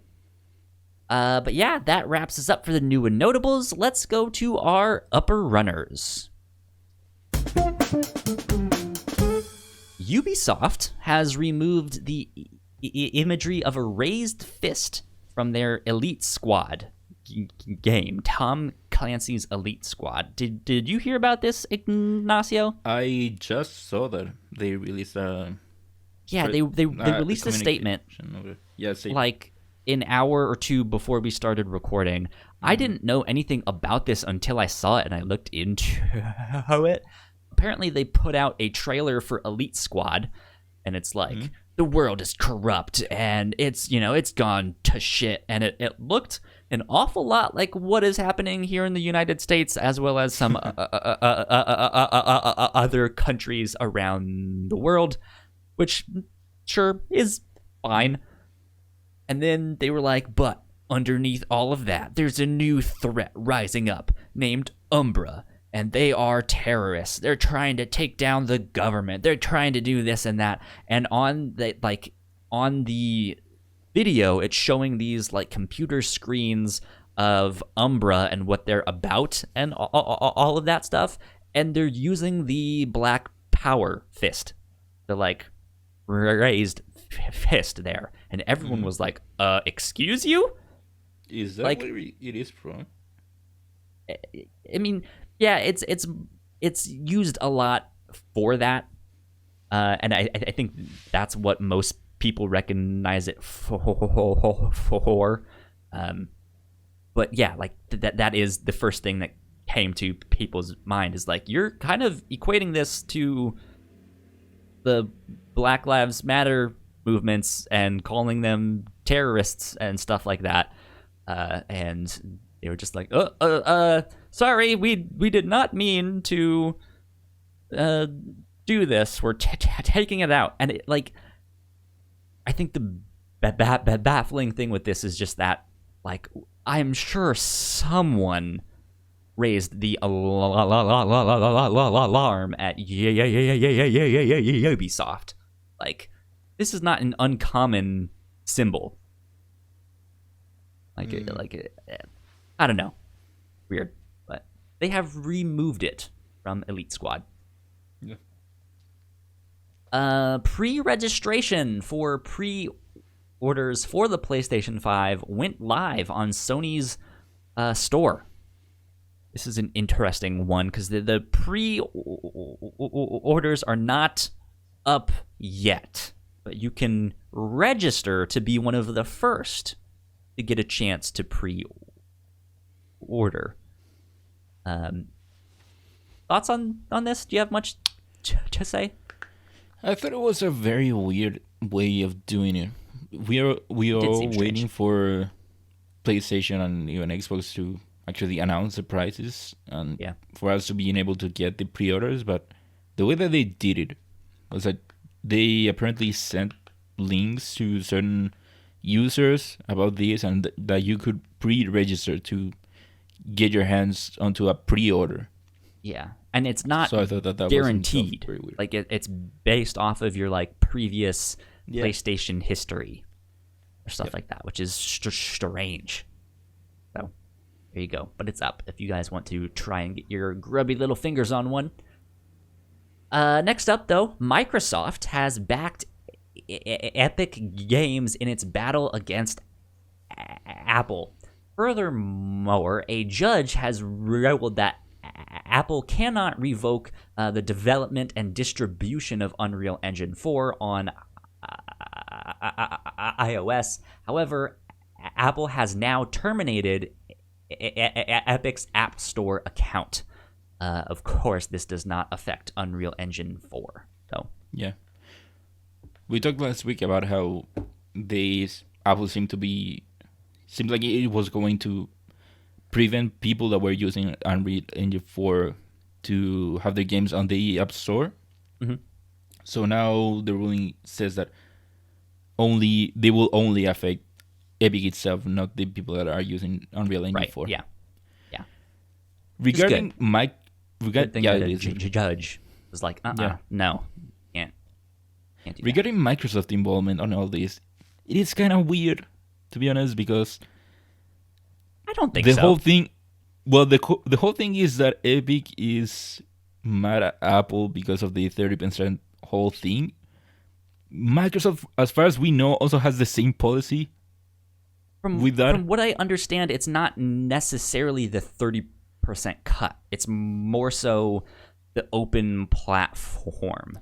But yeah, that wraps us up for the new and notables. Let's go to our upper runners. Ubisoft has removed the imagery of a raised fist from their Elite Squad game, Tom Clancy's Elite Squad. Did you hear about this, Ignacio? I just saw that they released a... Yeah, they released a statement like an hour or two before we started recording. I didn't know anything about this until I saw it and I looked into it. Apparently, they put out a trailer for Elite Squad, and it's like, the world is corrupt, and it's gone to shit. And it looked an awful lot like what is happening here in the United States, as well as some other countries around the world. Which, sure, is fine. And then they were like, but underneath all of that, there's a new threat rising up named Umbra. And they are terrorists. They're trying to take down the government. They're trying to do this and that. And on the video, it's showing these computer screens of Umbra and what they're about and all of that stuff. And they're using the Black Power fist. The raised fist there, and everyone was like, excuse you? Is that where it is from? I mean, yeah, it's used a lot for that, and I think that's what most people recognize it for. But yeah, that is the first thing that came to people's mind is you're kind of equating this to the Black Lives Matter movements and calling them terrorists and stuff like that. And they were just like, sorry, we did not mean to do this. We're taking it out. And I think the baffling thing with this is just that, I'm sure someone raised the alarm at Ubisoft. This is not an uncommon symbol. I don't know. Weird. But they have removed it from Elite Squad. Yeah. Pre-registration for pre-orders for the PlayStation 5 went live on Sony's store. This is an interesting one because the pre-orders are not up yet, but you can register to be one of the first to get a chance to pre-order. Thoughts on this? Do you have much to say? I thought it was a very weird way of doing it. We are waiting for PlayStation and even Xbox to actually announce the prices and for us to be able to get the pre-orders. But the way that they did it was that they apparently sent links to certain users about this and that you could pre-register to get your hands onto a pre-order. Yeah, and it's not so I thought that guaranteed. Very weird. It's based off of your previous PlayStation history or stuff like that, which is strange. So there you go. But it's up if you guys want to try and get your grubby little fingers on one. Next up, though, Microsoft has backed Epic Games in its battle against Apple. Furthermore, a judge has ruled that Apple cannot revoke the development and distribution of Unreal Engine 4 on iOS. However, Apple has now terminated Epic's App Store account. Of course, this does not affect Unreal Engine 4. So yeah, we talked last week about how Apple seemed like it was going to prevent people that were using Unreal Engine 4 to have their games on the App Store. Mm-hmm. So now the ruling says that they will only affect Epic itself, not the people that are using Unreal Engine 4. Yeah. Regarding the judge was like, no, can't do regarding Microsoft involvement on all this, it is kind of weird, to be honest, because I don't think the whole thing. Well, the whole thing is that Epic is mad at Apple because of the 30% whole thing. Microsoft, as far as we know, also has the same policy. With that, from what I understand, it's not necessarily the 30% cut. It's more so the open platform.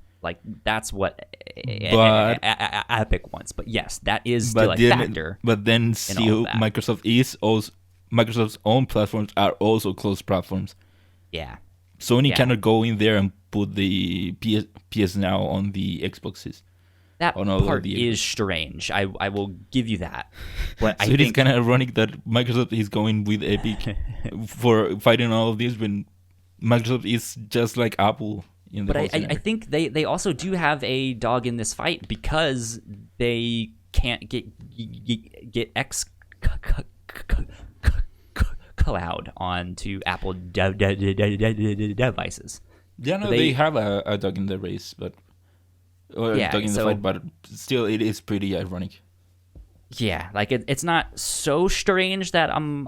That's what Epic wants. But yes, that is still a factor. But then still, Microsoft's own platforms are also closed platforms. Yeah. Sony cannot go in there and put the PS Now on the Xboxes. That part is strange. I will give you that. But so it is kind of ironic that Microsoft is going with Epic for fighting all of this when Microsoft is just like Apple. But I think they also do have a dog in this fight because they can't get xCloud onto Apple devices. Yeah, no, they have a dog in the race, but dog in the fight. But still, it is pretty ironic. Yeah, it's not so strange that I'm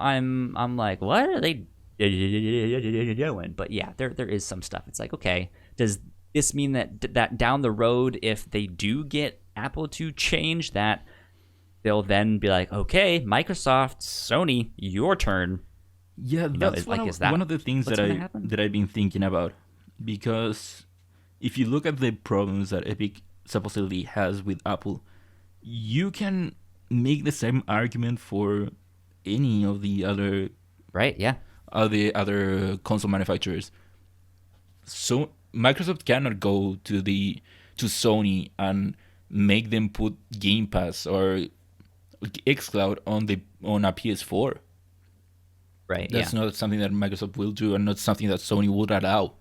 like, what are they doing? But yeah, there is some stuff. It's like, okay, does this mean that down the road, if they do get Apple to change that, they'll then be like, okay, Microsoft, Sony, your turn. Yeah, that's one of the things that I've been thinking about, because if you look at the problems that Epic supposedly has with Apple, you can make the same argument for any of the other other console manufacturers. So Microsoft cannot go to Sony and make them put Game Pass or xCloud on a PS4. Right. That's not something that Microsoft will do, and not something that Sony would allow.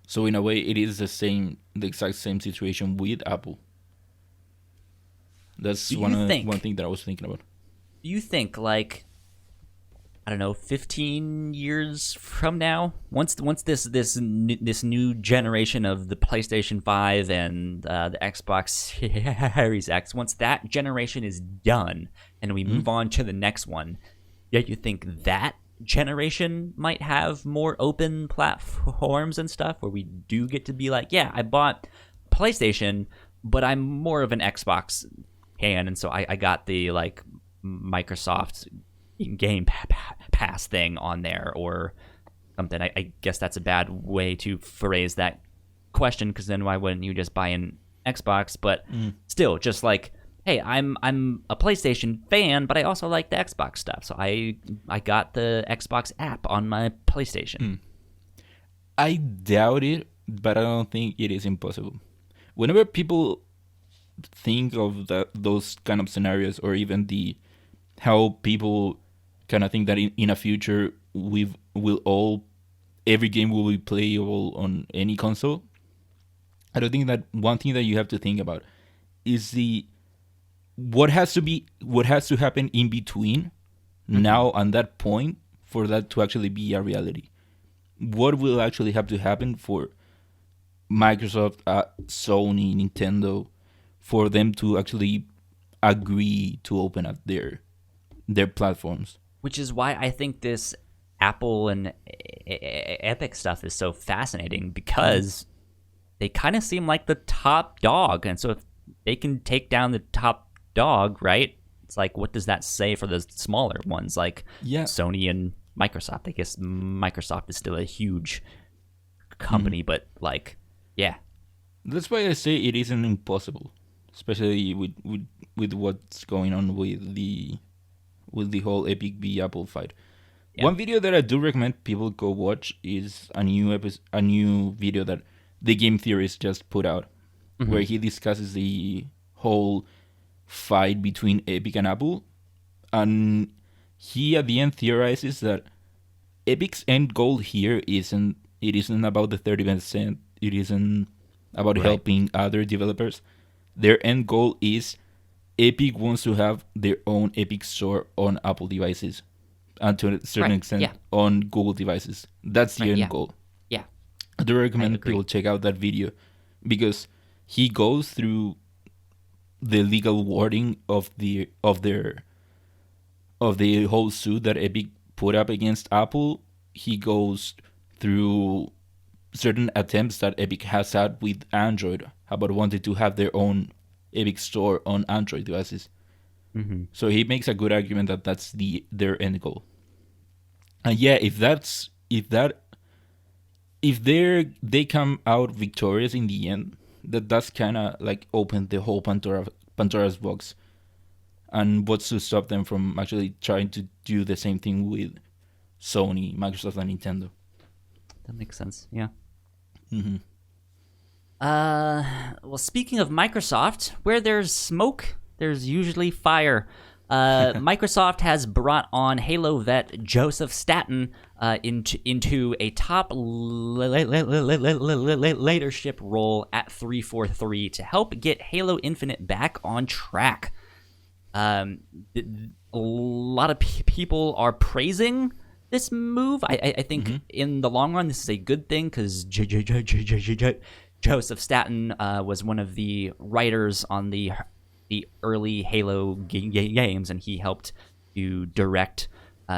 So in a way, it is the exact same situation with Apple. That's one thing that I was thinking about. Do you think, like, I don't know, 15 years from now, once this new generation of the PlayStation 5 and the Xbox Series X, once that generation is done and we move on to the next one, yeah, you think that generation might have more open platforms and stuff where we do get to be like, yeah, I bought PlayStation, but I'm more of an Xbox fan, and so I got the like Microsoft Game Pass thing on there or something. I guess that's a bad way to phrase that question, because then why wouldn't you just buy an Xbox? But still, just like, hey, I'm a PlayStation fan, but I also like the Xbox stuff, so I got the Xbox app on my PlayStation. I doubt it, but I don't think it is impossible. Whenever people think of those kind of scenarios, or even how people kind of think that in a future every game will be playable on any console, I don't think that one thing that you have to think about is what has to happen in between now and that point for that to actually be a reality. What will actually have to happen for Microsoft, Sony, Nintendo, for them to actually agree to open up their platforms? Which is why I think this Apple and Epic stuff is so fascinating, because they kind of seem like the top dog. And so if they can take down the top dog, right? It's like, what does that say for the smaller ones like Sony and Microsoft? I guess Microsoft is still a huge company, but like, yeah. That's why I say it isn't impossible, especially with what's going on with the whole Epic v Apple fight. Yeah. One video that I do recommend people go watch is a new video that the Game Theorist just put out, where he discusses the whole fight between Epic and Apple, and he at the end theorizes that Epic's end goal here isn't about the 30%. It isn't about helping other developers. Their end goal is Epic wants to have their own Epic Store on Apple devices, and to a certain extent on Google devices. That's the end goal. Yeah, I do recommend people check out that video, because he goes through the legal wording of the whole suit that Epic put up against Apple. He goes through certain attempts that Epic has had with Android about wanting to have their own Epic Store on Android devices. So he makes a good argument that that's their end goal. And yeah, if they come out victorious in the end, that's kind of like open the whole Pandora's box. And what's to stop them from actually trying to do the same thing with Sony, Microsoft, and Nintendo? That makes sense. Yeah. Well, speaking of Microsoft, where there's smoke, there's usually fire. Microsoft has brought on Halo vet Joseph Staten into a top leadership role at 343 to help get Halo Infinite back on track. A lot of people are praising this move. I think in the long run, this is a good thing, because Joseph Staten was one of the writers on the early Halo games, and he helped to direct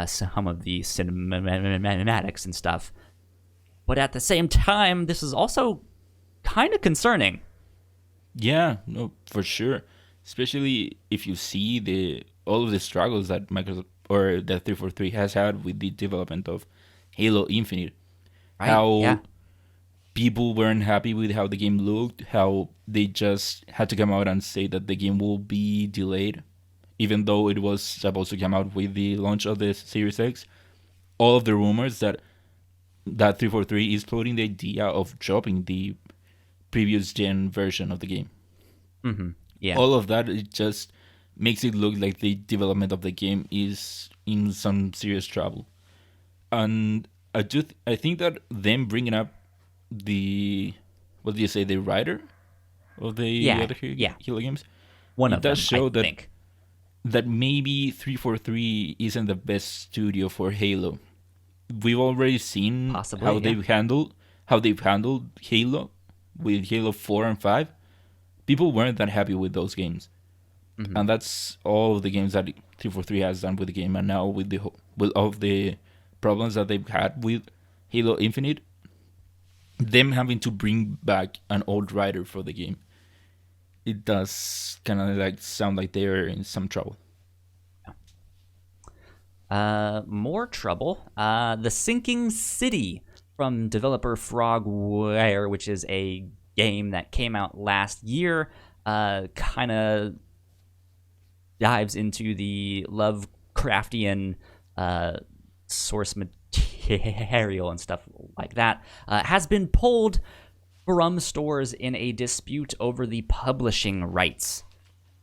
some of the cinematics and stuff. But at the same time, this is also kind of concerning. Yeah, no, for sure. Especially if you see all of the struggles that Microsoft or that 343 has had with the development of Halo Infinite. How people weren't happy with how the game looked, how they just had to come out and say that the game will be delayed, even though it was supposed to come out with the launch of the Series X. All of the rumors that 343 is floating the idea of dropping the previous gen version of the game. Yeah. All of that, it just makes it look like the development of the game is in some serious trouble. And I think that them bringing up the what do you say, the writer of the other Halo games. One it of them, does show I that think. that maybe 343 isn't the best studio for Halo. We've already seen Possibly, how they've handled Halo with Halo 4 and 5. People weren't that happy with those games. Mm-hmm. And that's all the games that 343 has done with the game. And now with all the problems that they've had with Halo Infinite, them having to bring back an old writer for the game, it does kind of like sound like they're in some trouble. More trouble. The Sinking City from developer Frogware, which is a game that came out last year, kind of dives into the Lovecraftian source material and stuff like that, has been pulled from stores in a dispute over the publishing rights.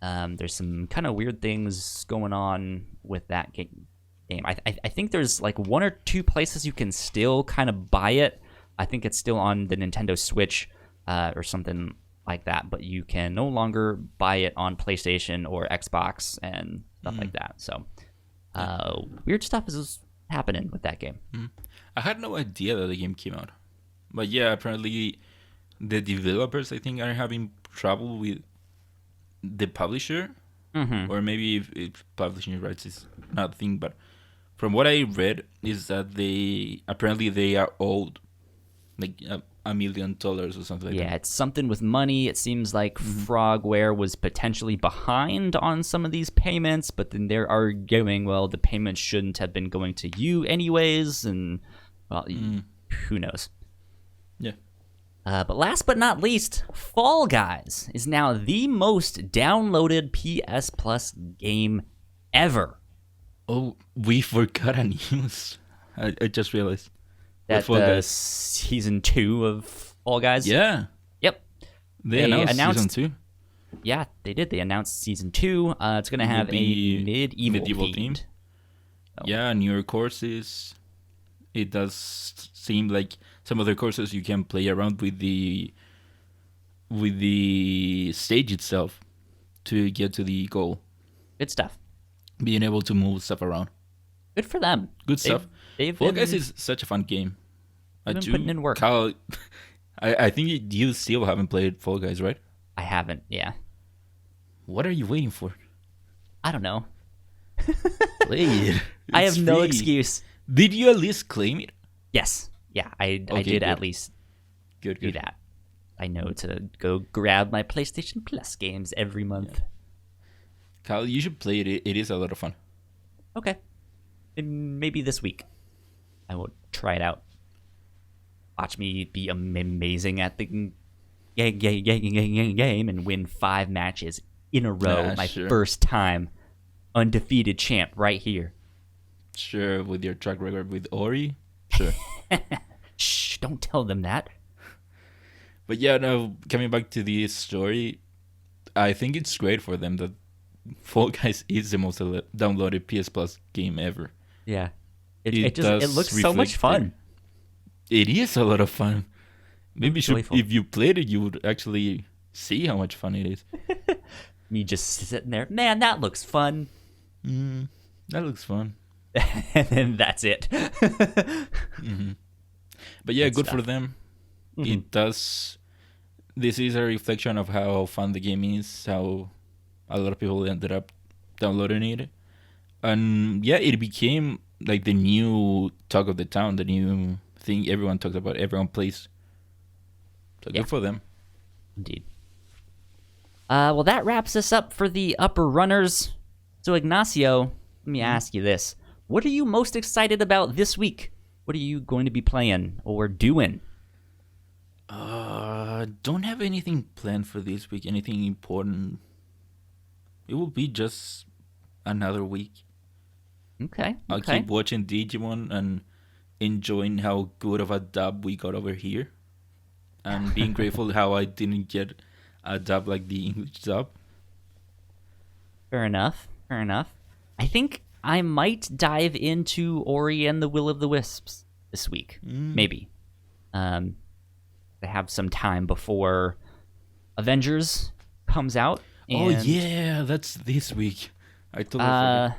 There's some kind of weird things going on with that game. I think there's like one or two places you can still kind of buy it. I think it's still on the Nintendo Switch or something like that, but you can no longer buy it on PlayStation or Xbox and stuff like that. So weird stuff is happening with that game. I had no idea that the game came out. But yeah, apparently the developers, I think, are having trouble with the publisher. Or maybe if publishing rights is not a thing, but from what I read is that they are owed like $1 million or something like that. Yeah, it's something with money. It seems like Frogware was potentially behind on some of these payments, but then they're arguing, well, the payments shouldn't have been going to you anyways, and well, who knows? Yeah. But last but not least, Fall Guys is now the most downloaded PS Plus game ever. Oh, we forgot a news. I just realized. That the season 2 of Fall Guys? Yeah. Yep. They announced season 2. Yeah, they did. They announced season 2. It's going to have a medieval theme. Oh. Yeah, newer courses. It does seem like some other courses you can play around with the stage itself to get to the goal. Good stuff. Being able to move stuff around. Good for them. Good stuff. Fall Guys is such a fun game. I've been putting in work. Kyle, I think you still haven't played Fall Guys, right? I haven't, yeah. What are you waiting for? I don't know. Play it. I have no excuse. Did you at least claim it? Yes. Yeah, I did good. At least do that. I know to go grab my PlayStation Plus games every month. Yeah. Kyle, you should play it. It is a lot of fun. Okay. And maybe this week I will try it out. Watch me be amazing at the game and win 5 matches in a row. First time undefeated champ right here. Sure, with your track record with Ori. Sure. Shh, don't tell them that. But yeah, no, coming back to the story, I think it's great for them that Fall Guys is the most downloaded PS Plus game ever. Yeah. It looks so much fun. It is a lot of fun. Maybe if you played it, you would actually see how much fun it is. Me just sitting there, man, that looks fun. That looks fun. And then that's it. But yeah, good for them. It does. This is a reflection of how fun the game is, how a lot of people ended up downloading it. And yeah, it became like the new talk of the town, the new thing everyone talks about, everyone plays. So good for them. Indeed. Well, that wraps us up for the upper runners. So Ignacio, let me ask you this. What are you most excited about this week? What are you going to be playing or doing? Don't have anything planned for this week, anything important. It will be just another week. Okay. I'll keep watching Digimon and enjoying how good of a dub we got over here. And being grateful how I didn't get a dub like the English dub. Fair enough. I think I might dive into Ori and the Will of the Wisps this week. Maybe. to have some time before Avengers comes out. Oh yeah, that's this week. I totally forgot.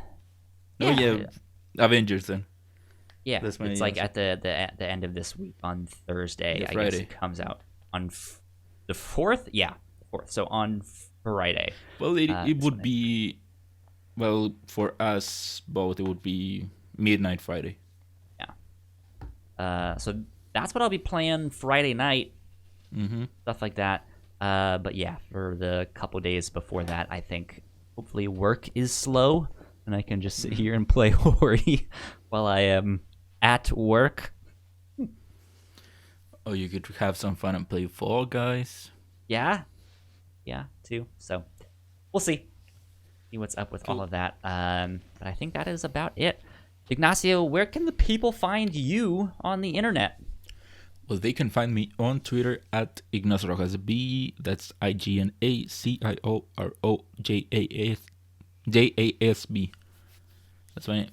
Yeah. Oh yeah, Avengers then. Yeah, it's like at the end of this week on Thursday. Yeah, I Friday. guess it comes out on the 4th. Yeah, the 4th. So on Friday. Well, it would be, well, for us both, it would be midnight Friday. Yeah. So that's what I'll be playing Friday night. Stuff like that. But yeah, for the couple days before that, I think hopefully work is slow and I can just sit here and play Hori while I am at work. Oh, you could have some fun and play Fall Guys. Yeah, too. So we'll see what's up with all of that. But I think that is about it. Ignacio, where can the people find you on the internet? Well, they can find me on Twitter at Ignacio Rojas B. That's IGNACIOROJASB. That's my name.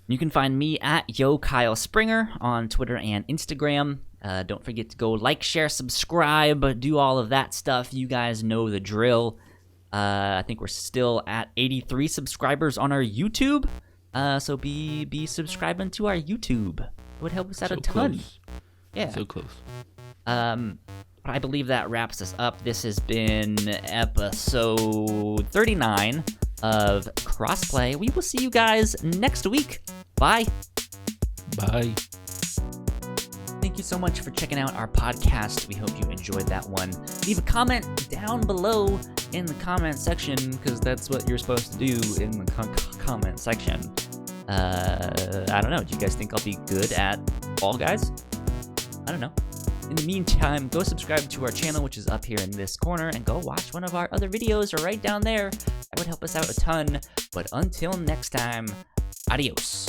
You can find me at Yo Kyle Springer on Twitter and Instagram. Don't forget to go like, share, subscribe, do all of that stuff. You guys know the drill. I think we're still at 83 subscribers on our YouTube. So be subscribing to our YouTube. It would help us out a ton. Close. Yeah. So close. But I believe that wraps us up. This has been episode 39 of Crossplay. We will see you guys next week. Bye. Bye. Thank you so much for checking out our podcast. We hope you enjoyed that one. Leave a comment down below in the comment section, because that's what you're supposed to do in the comment section. I don't know. Do you guys think I'll be good at Fall Guys? I don't know. In the meantime, go subscribe to our channel, which is up here in this corner, and go watch one of our other videos right down there. That would help us out a ton. But until next time, adios.